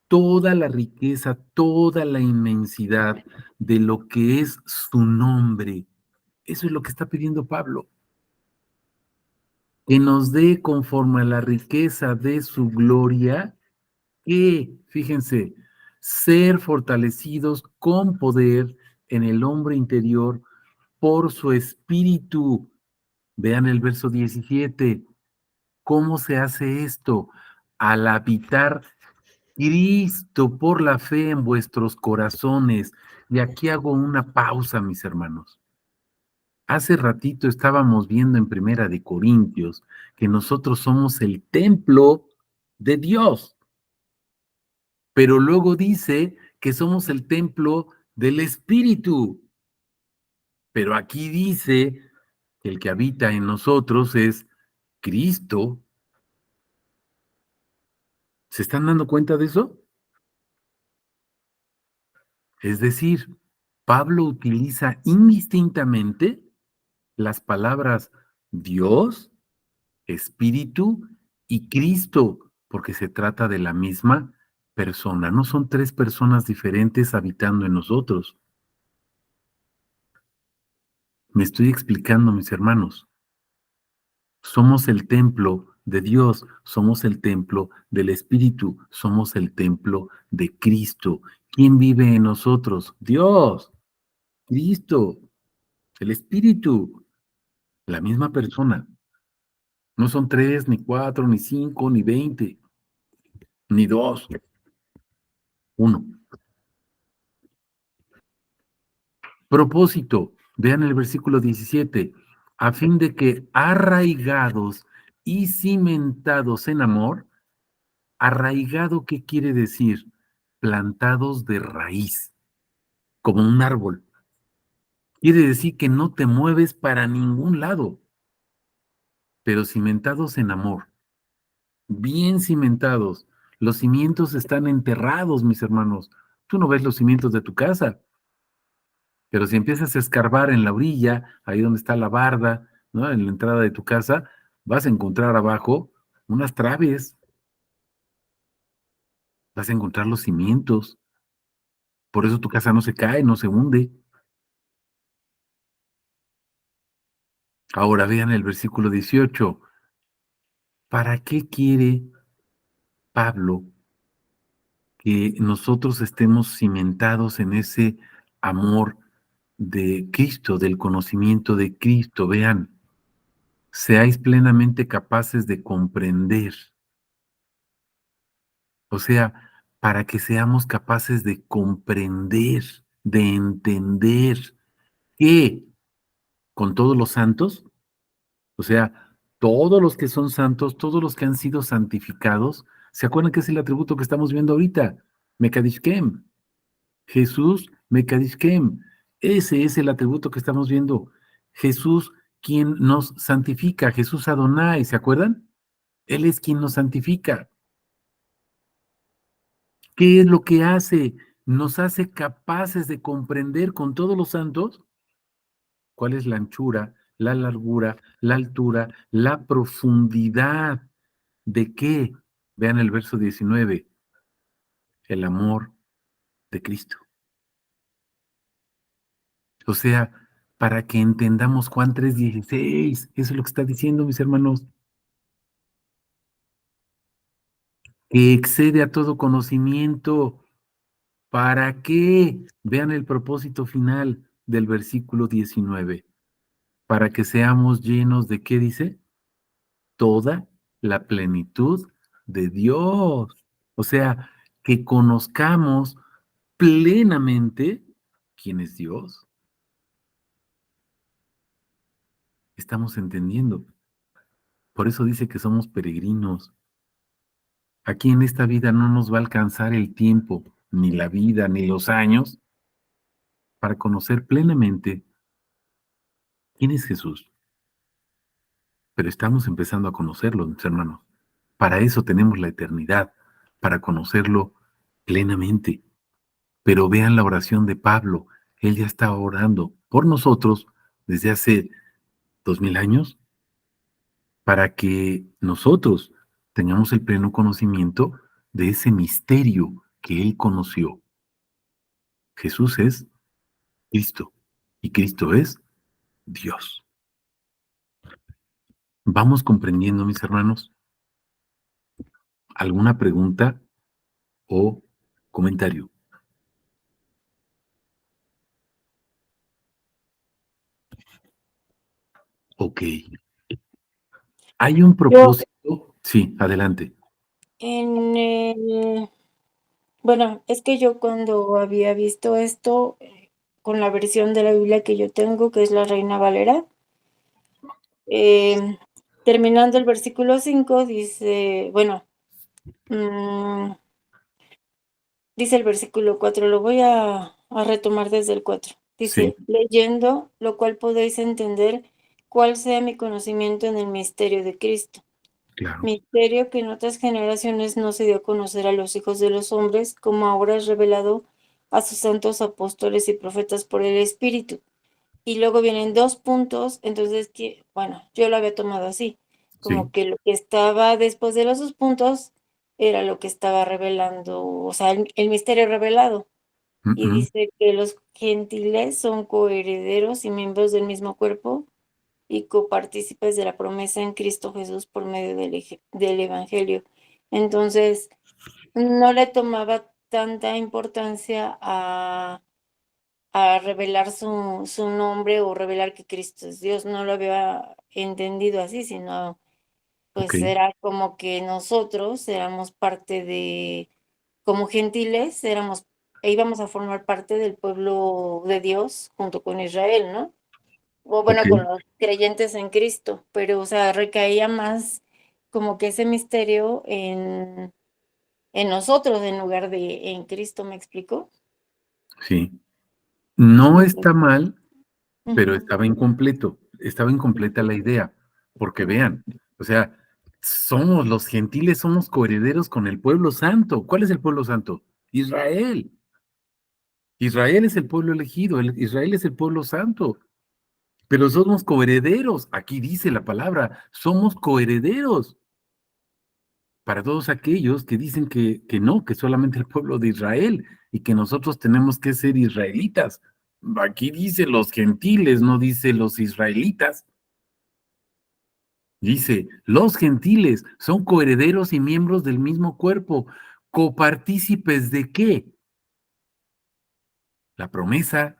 S1: toda la riqueza, toda la inmensidad de lo que es su nombre. Eso es lo que está pidiendo Pablo. Que nos dé conforme a la riqueza de su gloria, que, fíjense, ser fortalecidos con poder en el hombre interior por su espíritu. Vean el verso 17. ¿Cómo se hace esto? Al habitar Cristo por la fe en vuestros corazones. Y aquí hago una pausa, mis hermanos. Hace ratito estábamos viendo en Primera de Corintios que nosotros somos el templo de Dios, pero luego dice que somos el templo del Espíritu. Pero aquí dice que el que habita en nosotros es Cristo. ¿Se están dando cuenta de eso? Es decir, Pablo utiliza indistintamente las palabras Dios, Espíritu y Cristo, porque se trata de la misma persona. No son tres personas diferentes habitando en nosotros. Me estoy explicando, mis hermanos. Somos el templo de Dios, somos el templo del Espíritu, somos el templo de Cristo. ¿Quién vive en nosotros? Dios, Cristo, el Espíritu, la misma persona. No son tres, ni cuatro, ni cinco, ni 20, ni dos. Uno. Propósito, vean el versículo 17, a fin de que arraigados y cimentados en amor, arraigado, ¿qué quiere decir? Plantados de raíz, como un árbol. Quiere decir que no te mueves para ningún lado, pero cimentados en amor, bien cimentados. Los cimientos están enterrados, mis hermanos. Tú no ves los cimientos de tu casa, pero si empiezas a escarbar en la orilla, ahí donde está la barda, ¿no? En la entrada de tu casa, vas a encontrar abajo unas traves, vas a encontrar los cimientos. Por eso tu casa no se cae, no se hunde. Ahora vean el versículo 18. ¿Para qué quiere Pablo que nosotros estemos cimentados en ese amor de Cristo, del conocimiento de Cristo? Vean, seáis plenamente capaces de comprender. O sea, para que seamos capaces de comprender, de entender que con todos los santos, o sea, todos los que son santos, todos los que han sido santificados, ¿se acuerdan que es el atributo que estamos viendo ahorita? Mekadishkem. Jesús Mekadishkem. Ese es el atributo que estamos viendo. Jesús, quien nos santifica, Jesús Adonai, ¿se acuerdan? Él es quien nos santifica. ¿Qué es lo que hace? Nos hace capaces de comprender con todos los santos cuál es la anchura, la largura, la altura, la profundidad ¿De qué? Vean el verso 19. El amor de Cristo. O sea, para que entendamos Juan 3:16, eso es lo que está diciendo, mis hermanos, que excede a todo conocimiento. ¿Para qué? Vean el propósito final del versículo 19. Para que seamos llenos de, ¿qué dice? Toda la plenitud de Dios. O sea, que conozcamos plenamente quién es Dios. Estamos entendiendo. Por eso dice que somos peregrinos. Aquí en esta vida no nos va a alcanzar el tiempo, ni la vida, ni los años, para conocer plenamente quién es Jesús. Pero estamos empezando a conocerlo, mis hermanos. Para eso tenemos la eternidad, para conocerlo plenamente. Pero vean la oración de Pablo. Él ya está orando por nosotros desde hace 2000 años para que nosotros tengamos el pleno conocimiento de ese misterio que él conoció. Jesús es Cristo y Cristo es Dios. ¿Vamos comprendiendo, mis hermanos? ¿Alguna pregunta o comentario? Ok. Hay un
S5: Yo
S1: propósito. Sí, adelante.
S5: en el, bueno, es que yo cuando había visto esto con la versión de la Biblia que yo tengo, que es la Reina Valera, eh, terminando el versículo 5 dice, bueno, mm, dice el versículo 4, lo voy a retomar desde el 4.
S1: Sí,
S5: Dice, leyendo, lo cual podéis entender cuál sea mi conocimiento en el misterio de Cristo.
S1: claro.
S5: Misterio que en otras generaciones no se dio a conocer a los hijos de los hombres, como ahora es revelado a sus santos apóstoles y profetas por el Espíritu. Y luego vienen dos puntos, entonces, bueno, yo lo había tomado así,
S1: Sí.
S5: como que lo que estaba después de los dos puntos era lo que estaba revelando, o sea, el misterio revelado. Y
S1: Mm,
S5: dice que los gentiles son coherederos y miembros del mismo cuerpo y copartícipes de la promesa en Cristo Jesús por medio del Evangelio. Entonces, no le tomaba tanta importancia a revelar su nombre o revelar que Cristo es Dios. No lo había entendido así, sino
S1: ok,
S5: pues era como que nosotros éramos parte como gentiles, íbamos a formar parte del pueblo de Dios junto con Israel, ¿no? O
S1: ok.
S5: bueno, con los creyentes en Cristo, pero o sea, recaía más como que ese misterio en nosotros en lugar de en Cristo, ¿me explico?
S1: Sí. No
S5: Entonces,
S1: está mal, pero
S5: ujú.
S1: estaba incompleto. Estaba incompleta la idea. Porque vean, o sea, somos los gentiles, somos coherederos con el pueblo santo. ¿Cuál es el pueblo santo? Israel. Israel es el pueblo elegido, Israel es el pueblo santo. Pero somos coherederos. Aquí dice la palabra, somos coherederos. Para todos aquellos que dicen que no, que solamente el pueblo de Israel y que nosotros tenemos que ser israelitas. Aquí dice los gentiles, no dice los israelitas. Dice, los gentiles son coherederos y miembros del mismo cuerpo, copartícipes de qué? La promesa.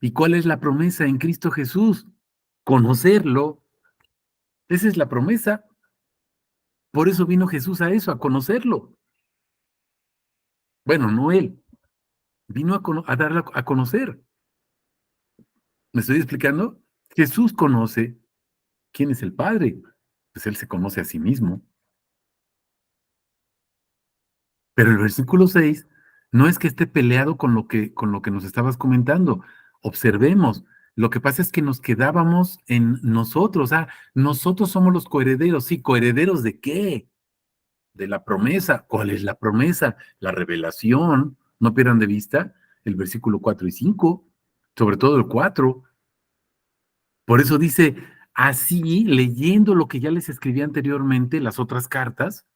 S1: ¿Y cuál es la promesa en Cristo Jesús? Conocerlo. Esa es la promesa. Por eso vino Jesús a eso, a conocerlo. Bueno, no él, vino a darla a conocer. ¿Me estoy explicando? Jesús conoce quién es el Padre. Pues él se conoce a sí mismo. Pero el versículo 6 no es que esté peleado con lo que nos estabas comentando. Observemos. Lo que pasa es que nos quedábamos en nosotros. Nosotros somos los coherederos. Sí, ¿coherederos de qué? De la promesa. ¿Cuál es la promesa? La revelación. No pierdan de vista el versículo 4 y 5, sobre todo el 4. Por eso dice, Así, leyendo lo que ya les escribí anteriormente, las otras cartas,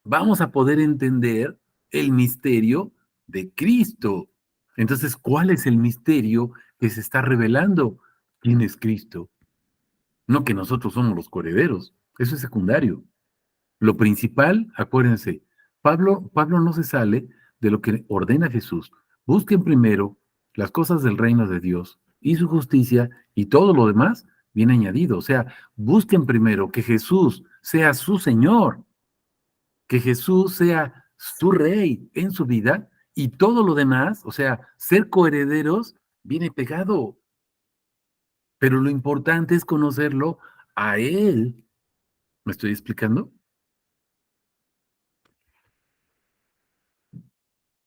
S1: vamos a poder entender el misterio de Cristo. Entonces, ¿cuál es el misterio que se está revelando? ¿Quién es Cristo? No que nosotros somos los coherederos, eso es secundario. Lo principal, acuérdense, Pablo no se sale de lo que ordena Jesús. Busquen primero las cosas del reino de Dios y su justicia, y todo lo demás viene añadido. O sea, busquen primero que Jesús sea su Señor, que Jesús sea su Rey en su vida, y todo lo demás, o sea, ser coherederos, viene pegado. Pero lo importante es conocerlo a Él. ¿Me estoy explicando?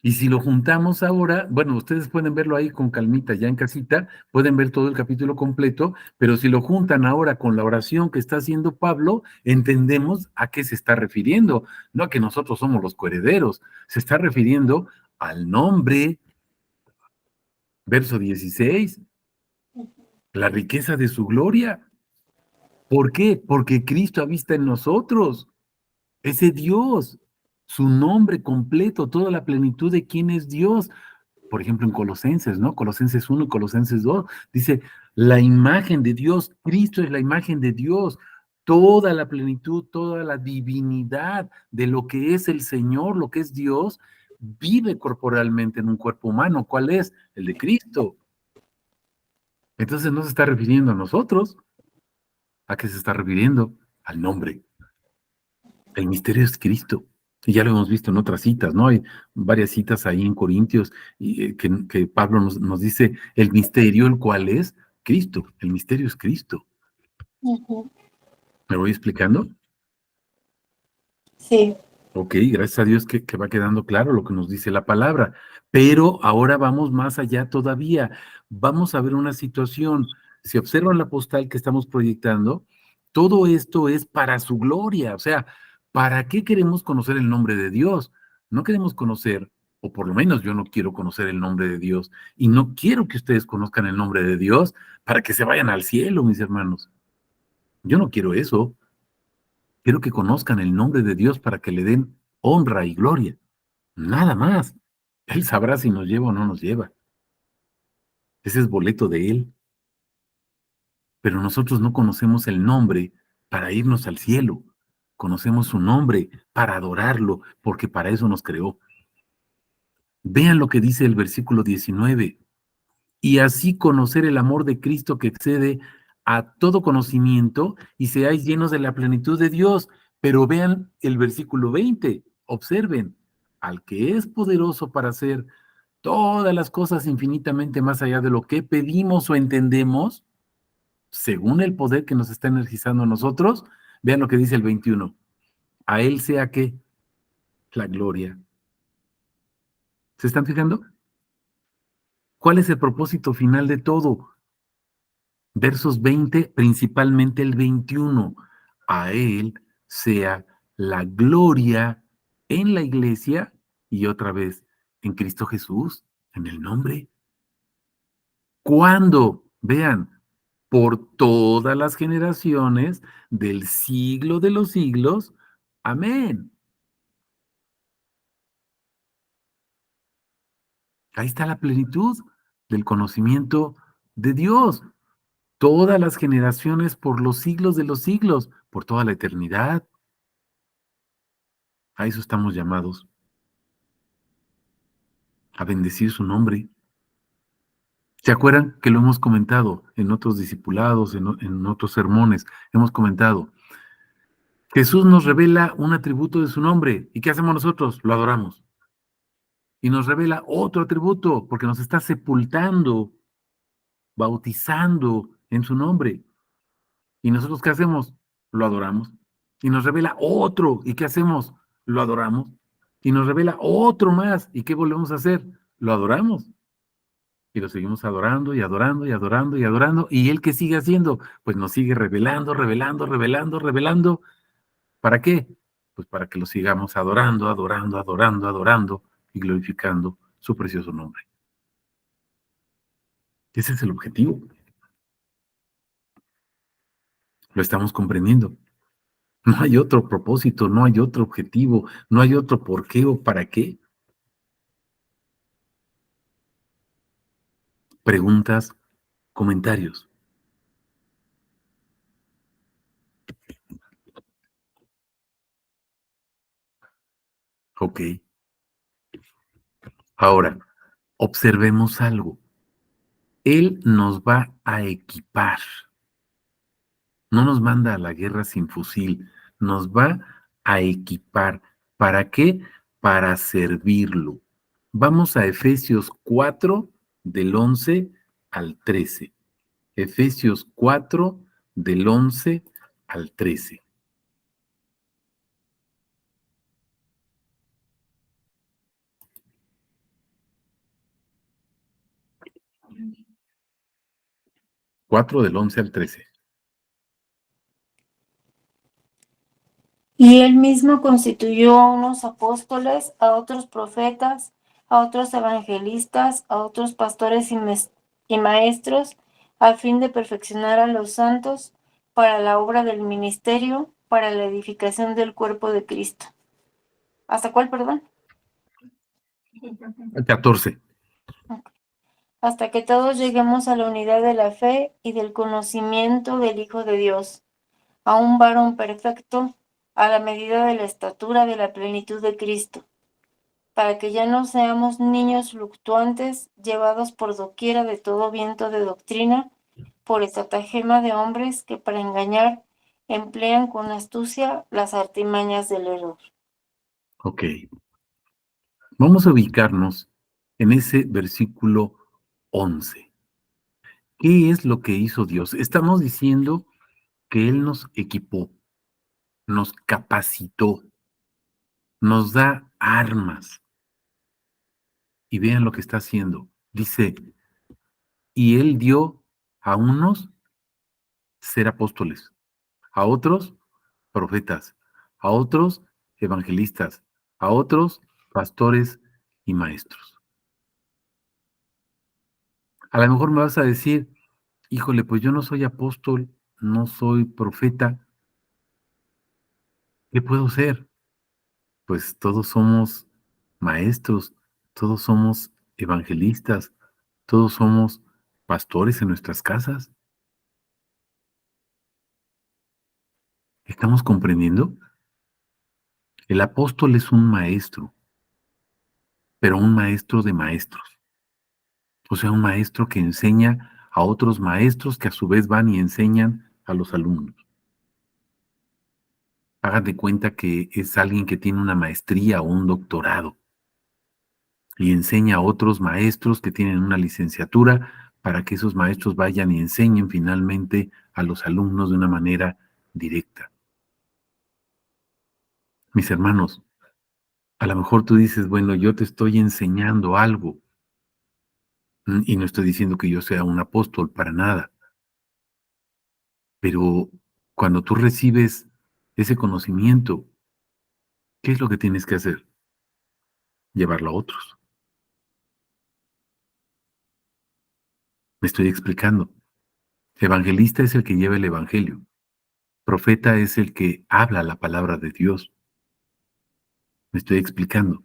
S1: Y si lo juntamos ahora, bueno, ustedes pueden verlo ahí con calmita ya en casita, pueden ver todo el capítulo completo, pero si lo juntan ahora con la oración que está haciendo Pablo, entendemos a qué se está refiriendo. No a que nosotros somos los coherederos, se está refiriendo al nombre, verso 16, la riqueza de su gloria. ¿Por qué? Porque Cristo habita en nosotros. Ese Dios, su nombre completo, toda la plenitud de quién es Dios. Por ejemplo, en Colosenses, ¿no? Colosenses 1 y Colosenses 2, dice, la imagen de Dios, Cristo es la imagen de Dios, toda la plenitud, toda la divinidad de lo que es el Señor, lo que es Dios, vive corporalmente en un cuerpo humano. ¿Cuál es? El de Cristo. Entonces no se está refiriendo a nosotros. ¿A qué se está refiriendo? Al nombre. El misterio es Cristo. Y ya lo hemos visto en otras citas, ¿no? Hay varias citas ahí en Corintios que Pablo nos dice el misterio, el cual es Cristo. El misterio es Cristo.
S5: Ujú.
S1: ¿Me voy explicando?
S5: Sí.
S1: Ok, gracias a Dios que va quedando claro lo que nos dice la palabra. Pero ahora vamos más allá todavía. Vamos a ver una situación. Si observan la postal que estamos proyectando, todo esto es para su gloria. O sea, ¿para qué queremos conocer el nombre de Dios? No queremos conocer, o por lo menos yo no quiero conocer el nombre de Dios. Y no quiero que ustedes conozcan el nombre de Dios para que se vayan al cielo, mis hermanos. Yo no quiero eso. Quiero que conozcan el nombre de Dios para que le den honra y gloria. Nada más. Él sabrá si nos lleva o no nos lleva. Ese es boleto de Él. Pero nosotros no conocemos el nombre para irnos al cielo. Conocemos su nombre para adorarlo, porque para eso nos creó. Vean lo que dice el versículo 19. Y así conocer el amor de Cristo que excede a todo conocimiento y seáis llenos de la plenitud de Dios. Pero vean el versículo 20, observen, al que es poderoso para hacer todas las cosas infinitamente más allá de lo que pedimos o entendemos, según el poder que nos está energizando a nosotros. Vean lo que dice el 21. A él sea que la gloria. ¿Se están fijando? ¿Cuál es el propósito final de todo? Versos 20, principalmente el 21. A Él sea la gloria en la iglesia y otra vez en Cristo Jesús, en el nombre. ¿Cuándo? Vean, por todas las generaciones del siglo de los siglos. Amén. Ahí está la plenitud del conocimiento de Dios. Todas las generaciones por los siglos de los siglos, por toda la eternidad. A eso estamos llamados, a bendecir su nombre. ¿Se acuerdan que lo hemos comentado en otros discipulados, en otros sermones? Hemos comentado, Jesús nos revela un atributo de su nombre. ¿Y qué hacemos nosotros? Lo adoramos. Y nos revela otro atributo, porque nos está sepultando, bautizando en su nombre. ¿Y nosotros qué hacemos? Lo adoramos. Y nos revela otro. ¿Y qué hacemos? Lo adoramos. Y nos revela otro más. ¿Y qué volvemos a hacer? Lo adoramos. Y lo seguimos adorando y adorando y adorando y adorando. ¿Y él qué sigue haciendo? Pues nos sigue revelando, revelando, revelando, revelando. ¿Para qué? Pues para que lo sigamos adorando, adorando, adorando, adorando y glorificando su precioso nombre. Ese es el objetivo. Lo estamos comprendiendo. No hay otro propósito, no hay otro objetivo, no hay otro por qué o para qué. Preguntas, comentarios. Ok. Ahora, observemos algo. Él nos va a equipar. No nos manda a la guerra sin fusil. Nos va a equipar. ¿Para qué? Para servirlo. Vamos a Efesios 4, del 11 al 13. Efesios 4, del 11 al 13. Cuatro del 11 al 13.
S5: Y él mismo constituyó a unos apóstoles, a otros profetas, a otros evangelistas, a otros pastores y maestros, a fin de perfeccionar a los santos para la obra del ministerio, para la edificación del cuerpo de Cristo. ¿Hasta cuál, perdón?
S1: 14.
S5: Hasta que todos lleguemos a la unidad de la fe y del conocimiento del Hijo de Dios, a un varón perfecto, a la medida de la estatura de la plenitud de Cristo, para que ya no seamos niños fluctuantes, llevados por doquiera de todo viento de doctrina, por estratagema de hombres que para engañar emplean con astucia las artimañas del error.
S1: Ok. Vamos a ubicarnos en ese versículo 11. ¿Qué es lo que hizo Dios? Estamos diciendo que Él nos equipó, nos capacitó, nos da armas. Y vean lo que está haciendo. Dice, y Él dio a unos ser apóstoles, a otros profetas, a otros evangelistas, a otros pastores y maestros. A lo mejor me vas a decir, híjole, pues yo no soy apóstol, no soy profeta, ¿qué puedo ser? Pues todos somos maestros, todos somos evangelistas, todos somos pastores en nuestras casas. ¿Estamos comprendiendo? El apóstol es un maestro, pero un maestro de maestros. O sea, un maestro que enseña a otros maestros que a su vez van y enseñan a los alumnos. Hagan de cuenta que es alguien que tiene una maestría o un doctorado y enseña a otros maestros que tienen una licenciatura para que esos maestros vayan y enseñen finalmente a los alumnos de una manera directa. Mis hermanos, a lo mejor tú dices, bueno, yo te estoy enseñando algo y no estoy diciendo que yo sea un apóstol para nada, pero cuando tú recibes ese conocimiento, ¿qué es lo que tienes que hacer? Llevarlo a otros. Me estoy explicando. Evangelista es el que lleva el evangelio. Profeta es el que habla la palabra de Dios. Me estoy explicando.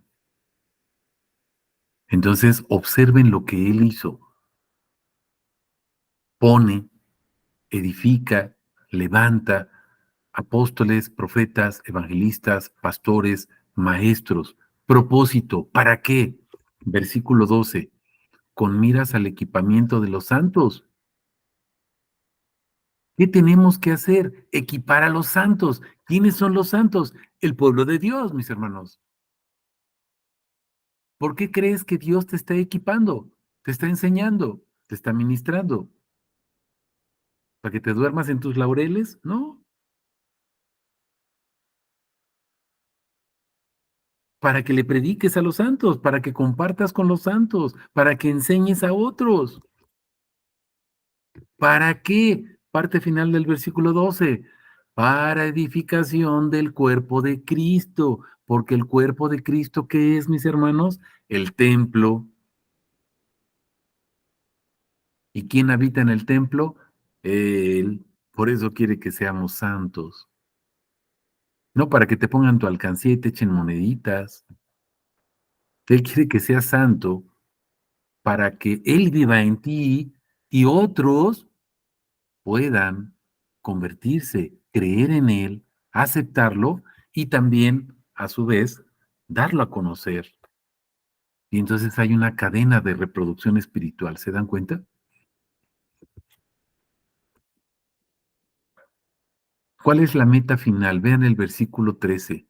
S1: Entonces, observen lo que él hizo. Pone, edifica, levanta apóstoles, profetas, evangelistas, pastores, maestros. Propósito, ¿para qué? Versículo 12. Con miras al equipamiento de los santos. ¿Qué tenemos que hacer? Equipar a los santos. ¿Quiénes son los santos? El pueblo de Dios, mis hermanos. ¿Por qué crees que Dios te está equipando? Te está enseñando, te está ministrando. ¿Para que te duermas en tus laureles? No. Para que le prediques a los santos, para que compartas con los santos, para que enseñes a otros. ¿Para qué? Parte final del versículo 12. Para edificación del cuerpo de Cristo. Porque el cuerpo de Cristo, ¿qué es, mis hermanos? El templo. ¿Y quién habita en el templo? Él. Por eso quiere que seamos santos. No para que te pongan tu alcancía y te echen moneditas. Él quiere que seas santo para que Él viva en ti y otros puedan convertirse, creer en Él, aceptarlo y también, a su vez, darlo a conocer. Y entonces hay una cadena de reproducción espiritual, ¿se dan cuenta? ¿Cuál es la meta final? Vean el versículo 13.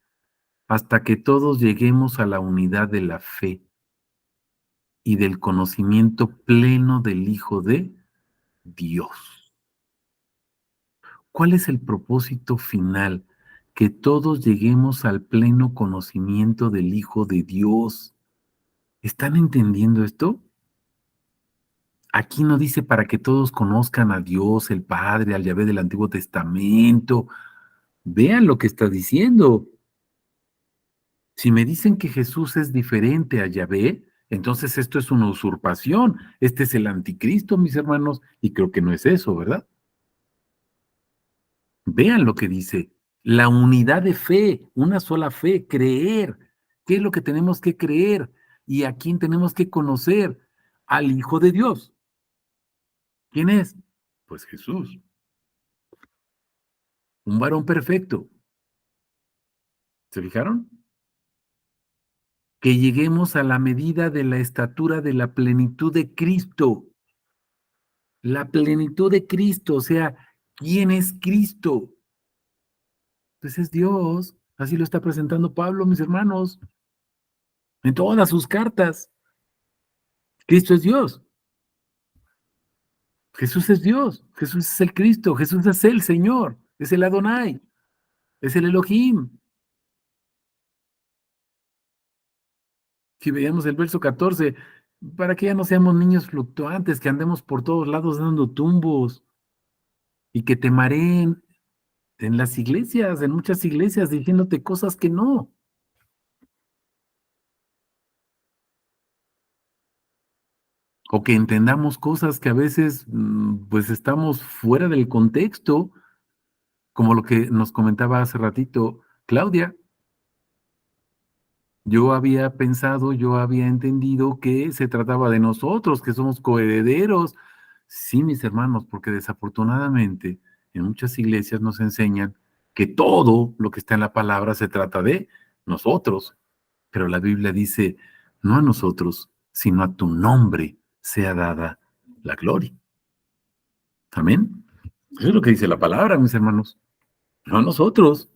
S1: Hasta que todos lleguemos a la unidad de la fe y del conocimiento pleno del Hijo de Dios. ¿Cuál es el propósito final? Que todos lleguemos al pleno conocimiento del Hijo de Dios. ¿Están entendiendo esto? Aquí no dice para que todos conozcan a Dios, el Padre, al Yahvé del Antiguo Testamento. Vean lo que está diciendo. Si me dicen que Jesús es diferente a Yahvé, entonces esto es una usurpación. Este es el anticristo, mis hermanos, y creo que no es eso, ¿verdad? Vean lo que dice. La unidad de fe, una sola fe, creer. ¿Qué es lo que tenemos que creer? ¿Y a quién tenemos que conocer? Al Hijo de Dios. ¿Quién es? Pues Jesús. Un varón perfecto. ¿Se fijaron? Que lleguemos a la medida de la estatura de la plenitud de Cristo. La plenitud de Cristo, o sea, ¿quién es Cristo? Pues es Dios. Así lo está presentando Pablo, mis hermanos, en todas sus cartas. Cristo es Dios. Jesús es Dios. Jesús es el Cristo. Jesús es el Señor. Es el Adonai. Es el Elohim. Si veíamos el verso 14, para que ya no seamos niños fluctuantes, que andemos por todos lados dando tumbos y que te mareen en las iglesias, en muchas iglesias, diciéndote cosas que no. O que entendamos cosas que a veces pues estamos fuera del contexto, como lo que nos comentaba hace ratito Claudia. Yo había pensado, yo había entendido que se trataba de nosotros, que somos coherederos. Sí, mis hermanos, porque desafortunadamente en muchas iglesias nos enseñan que todo lo que está en la palabra se trata de nosotros. Pero la Biblia dice, no a nosotros, sino a tu nombre sea dada la gloria. Amén. Eso es lo que dice la palabra, mis hermanos. No a nosotros,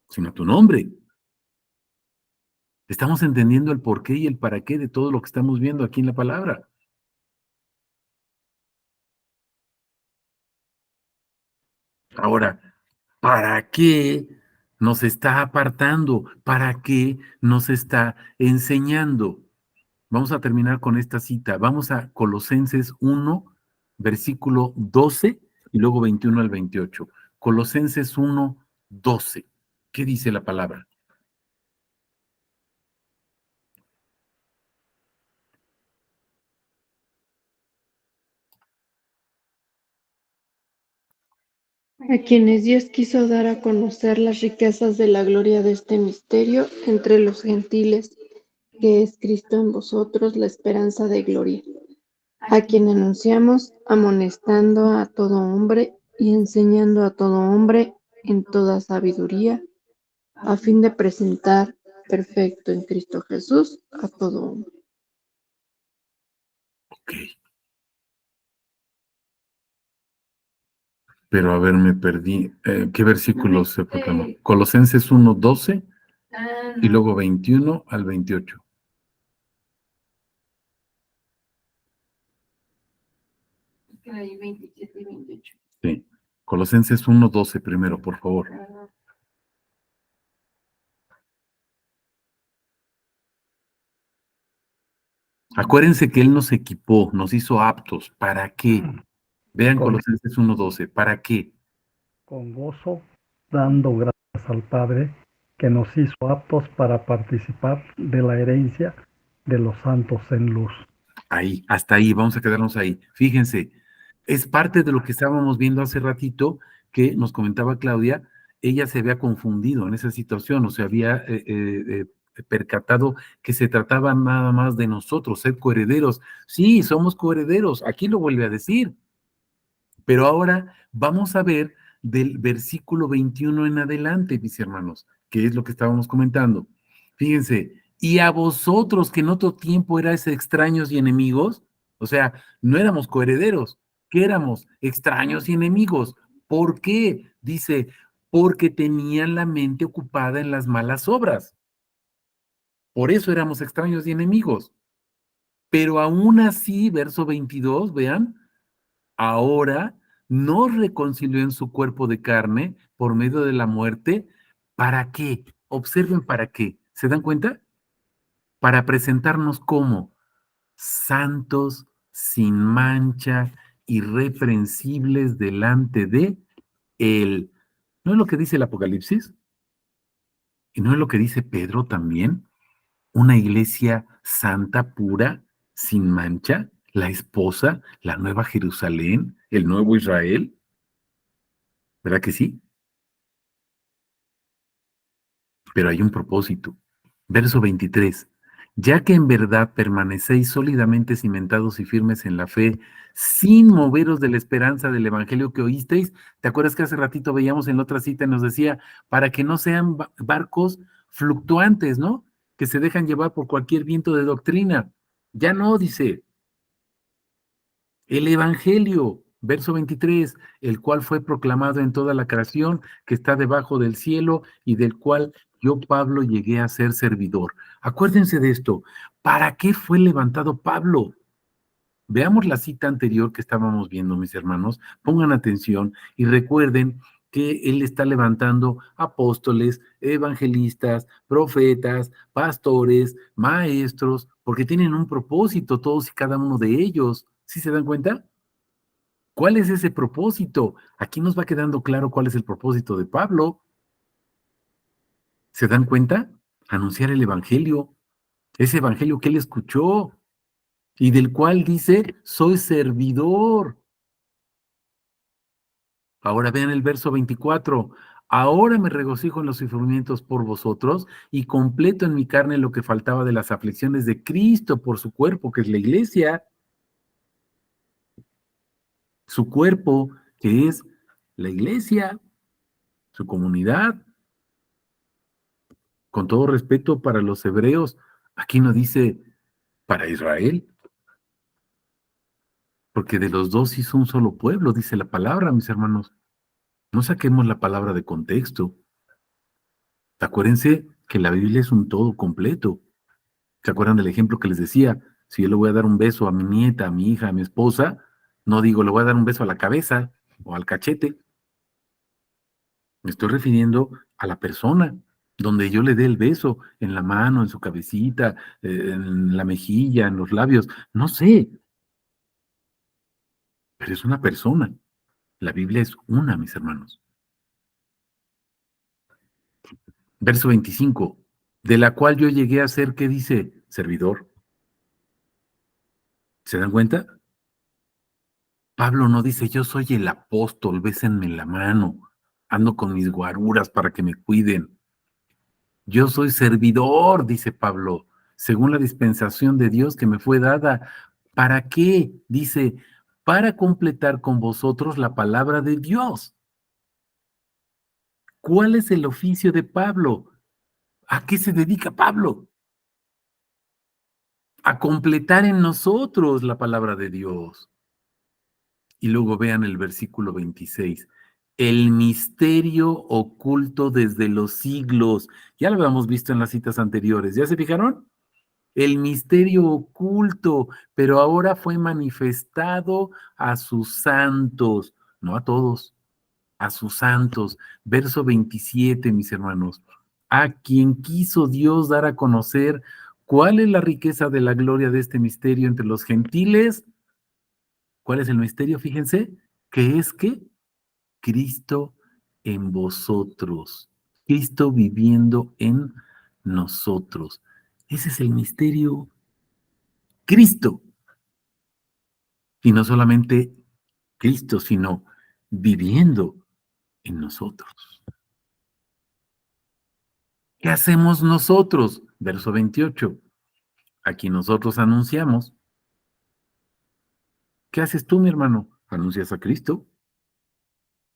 S1: sino a tu nombre. Estamos entendiendo el porqué y el para qué de todo lo que estamos viendo aquí en la palabra. Ahora, ¿para qué nos está apartando? ¿Para qué nos está enseñando? Vamos a terminar con esta cita. Vamos a Colosenses 1, versículo 12 y luego 21 al 28. Colosenses 1, 12. ¿Qué dice la palabra?
S2: A quienes Dios quiso dar a conocer las riquezas de la gloria de este misterio entre los gentiles, que es Cristo en vosotros, la esperanza de gloria, a quien anunciamos, amonestando a todo hombre y enseñando a todo hombre en toda sabiduría, a fin de presentar perfecto en Cristo Jesús a todo hombre.
S1: Ok. Pero a ver, me perdí. ¿Qué versículo se proclamó? Colosenses 1, 12 y luego 21 al 28.
S2: Hay 27 y 28.
S1: Sí. Colosenses 1, 12 primero, por favor. Acuérdense que Él nos equipó, nos hizo aptos. ¿Para qué? Vean
S3: Con-
S1: Colosenses 1, 12. ¿Para qué?
S3: Con gozo, dando gracias al Padre que nos hizo aptos para participar de la herencia de los santos en luz.
S1: Ahí, hasta ahí, vamos a quedarnos ahí. Fíjense, Es parte de lo que estábamos viendo hace ratito, que nos comentaba Claudia. Ella se había confundido en esa situación, o se había percatado que se trataba nada más de nosotros, ser coherederos. Sí, somos coherederos, aquí lo vuelve a decir. Pero ahora vamos a ver del versículo 21 en adelante, mis hermanos, que es lo que estábamos comentando. Fíjense, y a vosotros que en otro tiempo erais extraños y enemigos, o sea, no éramos coherederos, ¿qué éramos? Extraños y enemigos. ¿Por qué? Dice, porque tenían la mente ocupada en las malas obras. Por eso éramos extraños y enemigos. Pero aún así, verso 22, vean, ahora nos reconcilió en su cuerpo de carne por medio de la muerte. ¿Para qué? Observen para qué. ¿Se dan cuenta? Para presentarnos como santos, sin mancha, irreprensibles delante de Él. ¿No es lo que dice el Apocalipsis? ¿Y no es lo que dice Pedro también? Una iglesia santa, pura, sin mancha, la esposa, la nueva Jerusalén, el nuevo Israel. ¿Verdad que sí? Pero hay un propósito. Verso 23. Ya que en verdad permanecéis sólidamente cimentados y firmes en la fe, sin moveros de la esperanza del evangelio que oísteis. ¿Te acuerdas que hace ratito veíamos en la otra cita y nos decía, para que no sean barcos fluctuantes, ¿no? Que se dejan llevar por cualquier viento de doctrina. Ya no, dice. El Evangelio, verso 23, el cual fue proclamado en toda la creación que está debajo del cielo y del cual yo, Pablo, llegué a ser servidor. Acuérdense de esto. ¿Para qué fue levantado Pablo? Veamos la cita anterior que estábamos viendo, mis hermanos. Pongan atención y recuerden que él está levantando apóstoles, evangelistas, profetas, pastores, maestros, porque tienen un propósito todos y cada uno de ellos. ¿Sí se dan cuenta? ¿Cuál es ese propósito? Aquí nos va quedando claro cuál es el propósito de Pablo. ¿Se dan cuenta? Anunciar el evangelio, ese evangelio que él escuchó y del cual dice, soy servidor. Ahora vean el verso 24. Ahora me regocijo en los sufrimientos por vosotros y completo en mi carne lo que faltaba de las aflicciones de Cristo por su cuerpo, que es la iglesia. Su cuerpo, que es la iglesia, su comunidad. Con todo respeto para los hebreos, aquí no dice para Israel, porque de los dos hizo un solo pueblo, dice la palabra, mis hermanos. No saquemos la palabra de contexto. Acuérdense que la Biblia es un todo completo. ¿Se acuerdan del ejemplo que les decía? Si yo le voy a dar un beso a mi nieta, a mi hija, a mi esposa, no digo le voy a dar un beso a la cabeza o al cachete. Me estoy refiriendo a la persona, donde yo le dé el beso, en la mano, en su cabecita, en la mejilla, en los labios, no sé, pero es una persona. La Biblia es una, mis hermanos. Verso 25, de la cual yo llegué a ser, ¿qué dice? Servidor. ¿Se dan cuenta? Pablo no dice, yo soy el apóstol, bésenme la mano, ando con mis guaruras para que me cuiden. Yo soy servidor, dice Pablo, según la dispensación de Dios que me fue dada. ¿Para qué? Dice, para completar con vosotros la palabra de Dios. ¿Cuál es el oficio de Pablo? ¿A qué se dedica Pablo? A completar en nosotros la palabra de Dios. Y luego vean el versículo 26. El misterio oculto desde los siglos. Ya lo habíamos visto en las citas anteriores. ¿Ya se fijaron? El misterio oculto, pero ahora fue manifestado a sus santos, no a todos, a sus santos. Verso 27, mis hermanos. A quien quiso Dios dar a conocer cuál es la riqueza de la gloria de este misterio entre los gentiles. ¿Cuál es el misterio? Fíjense, que es que Cristo en vosotros, Cristo viviendo en nosotros. Ese es el misterio. Cristo. Y no solamente Cristo, sino viviendo en nosotros. ¿Qué hacemos nosotros? Verso 28. Aquí nosotros anunciamos. ¿Qué haces tú, mi hermano? Anuncias a Cristo,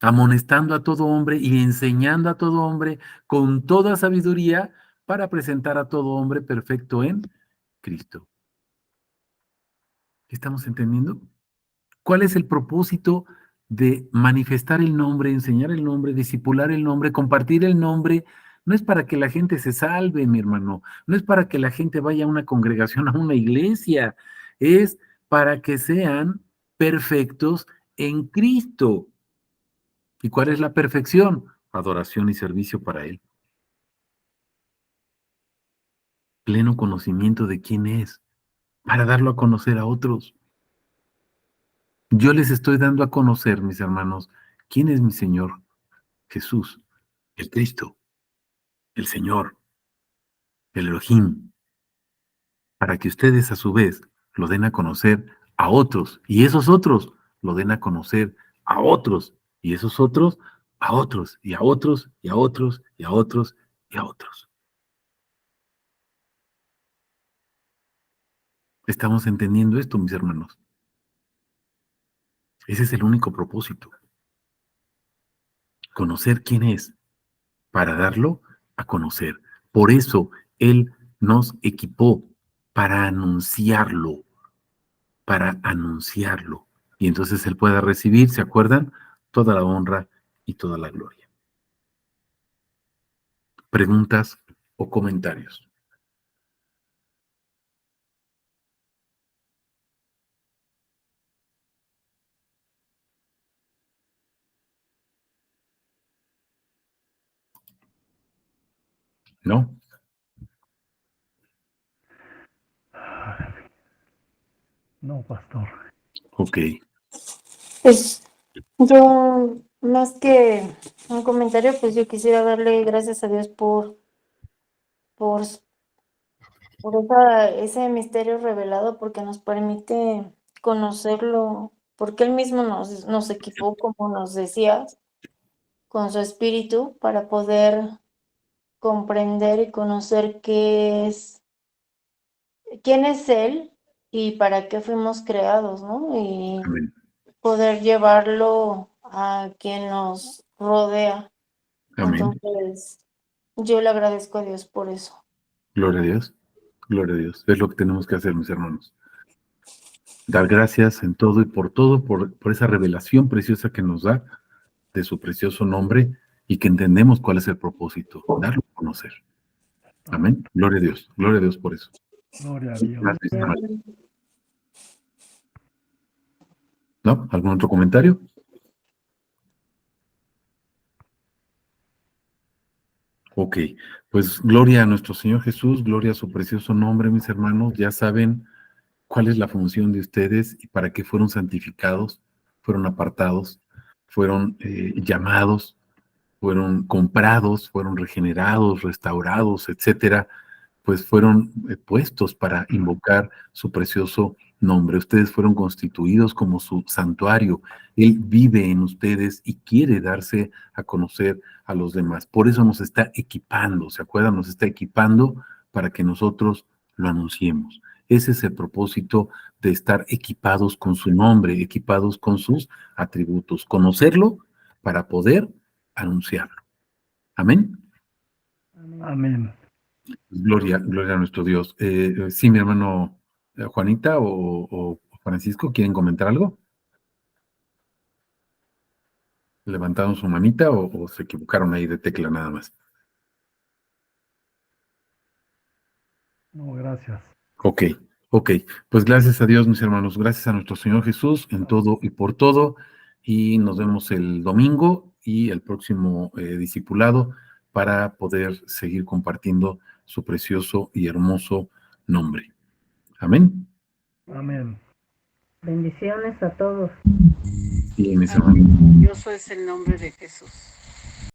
S1: amonestando a todo hombre y enseñando a todo hombre con toda sabiduría para presentar a todo hombre perfecto en Cristo. ¿Estamos entendiendo? ¿Cuál es el propósito de manifestar el nombre, enseñar el nombre, discipular el nombre, compartir el nombre? No es para que la gente se salve, mi hermano. No es para que la gente vaya a una congregación, a una iglesia. Es para que sean perfectos en Cristo. ¿Y cuál es la perfección? Adoración y servicio para Él. Pleno conocimiento de quién es, para darlo a conocer a otros. Yo les estoy dando a conocer, mis hermanos, quién es mi Señor Jesús, el Cristo, el Señor, el Elohim, para que ustedes a su vez lo den a conocer a otros, y esos otros lo den a conocer a otros, y esos otros a otros, y a otros, y a otros, y a otros, y a otros. ¿Estamos entendiendo esto, mis hermanos? Ese es el único propósito. Conocer quién es, para darlo a conocer. Por eso Él nos equipó para anunciarlo, Y entonces Él pueda recibir, ¿se acuerdan? Toda la honra y toda la gloria. ¿Preguntas o comentarios? ¿No?
S3: No, pastor.
S1: Ok.
S5: Pues yo, más que un comentario, pues yo quisiera darle gracias a Dios por ese misterio revelado, porque nos permite conocerlo, porque Él mismo nos equipó, como nos decías, con su espíritu para poder comprender y conocer quién es Él y para qué fuimos creados, ¿no? Y
S1: Amén.
S5: poder llevarlo a quien nos rodea.
S1: Amén.
S5: Entonces, yo le agradezco a Dios por eso.
S1: Gloria a Dios. Gloria a Dios. Es lo que tenemos que hacer, mis hermanos. Dar gracias en todo y por todo, por esa revelación preciosa que nos da de su precioso nombre y que entendemos cuál es el propósito, darlo a conocer. Amén. Gloria a Dios por eso.
S3: Gloria a Dios.
S1: Gracias, hermano. ¿No? ¿Algún otro comentario? Ok, pues gloria a nuestro Señor Jesús, gloria a su precioso nombre, mis hermanos. Ya saben cuál es la función de ustedes y para qué fueron santificados, fueron apartados, fueron llamados, fueron comprados, fueron regenerados, restaurados, etcétera, pues fueron puestos para invocar su precioso nombre. Ustedes fueron constituidos como su santuario. Él vive en ustedes y quiere darse a conocer a los demás. Por eso nos está equipando, ¿se acuerdan? Nos está equipando para que nosotros lo anunciemos. Ese es el propósito de estar equipados con su nombre, equipados con sus atributos. Conocerlo para poder anunciarlo. Amén.
S3: Amén.
S1: Gloria a nuestro Dios. Sí, mi hermano Juanita o Francisco, ¿quieren comentar algo? ¿Levantaron su manita o se equivocaron ahí de tecla nada más?
S3: No, gracias.
S1: Ok. Pues gracias a Dios, mis hermanos. Gracias a nuestro Señor Jesús en todo y por todo. Y nos vemos el domingo y el próximo discipulado para poder seguir compartiendo su precioso y hermoso nombre. Amén.
S3: Amén.
S6: Bendiciones a todos.
S1: Y mis hermanos.
S4: Glorioso es el nombre de Jesús.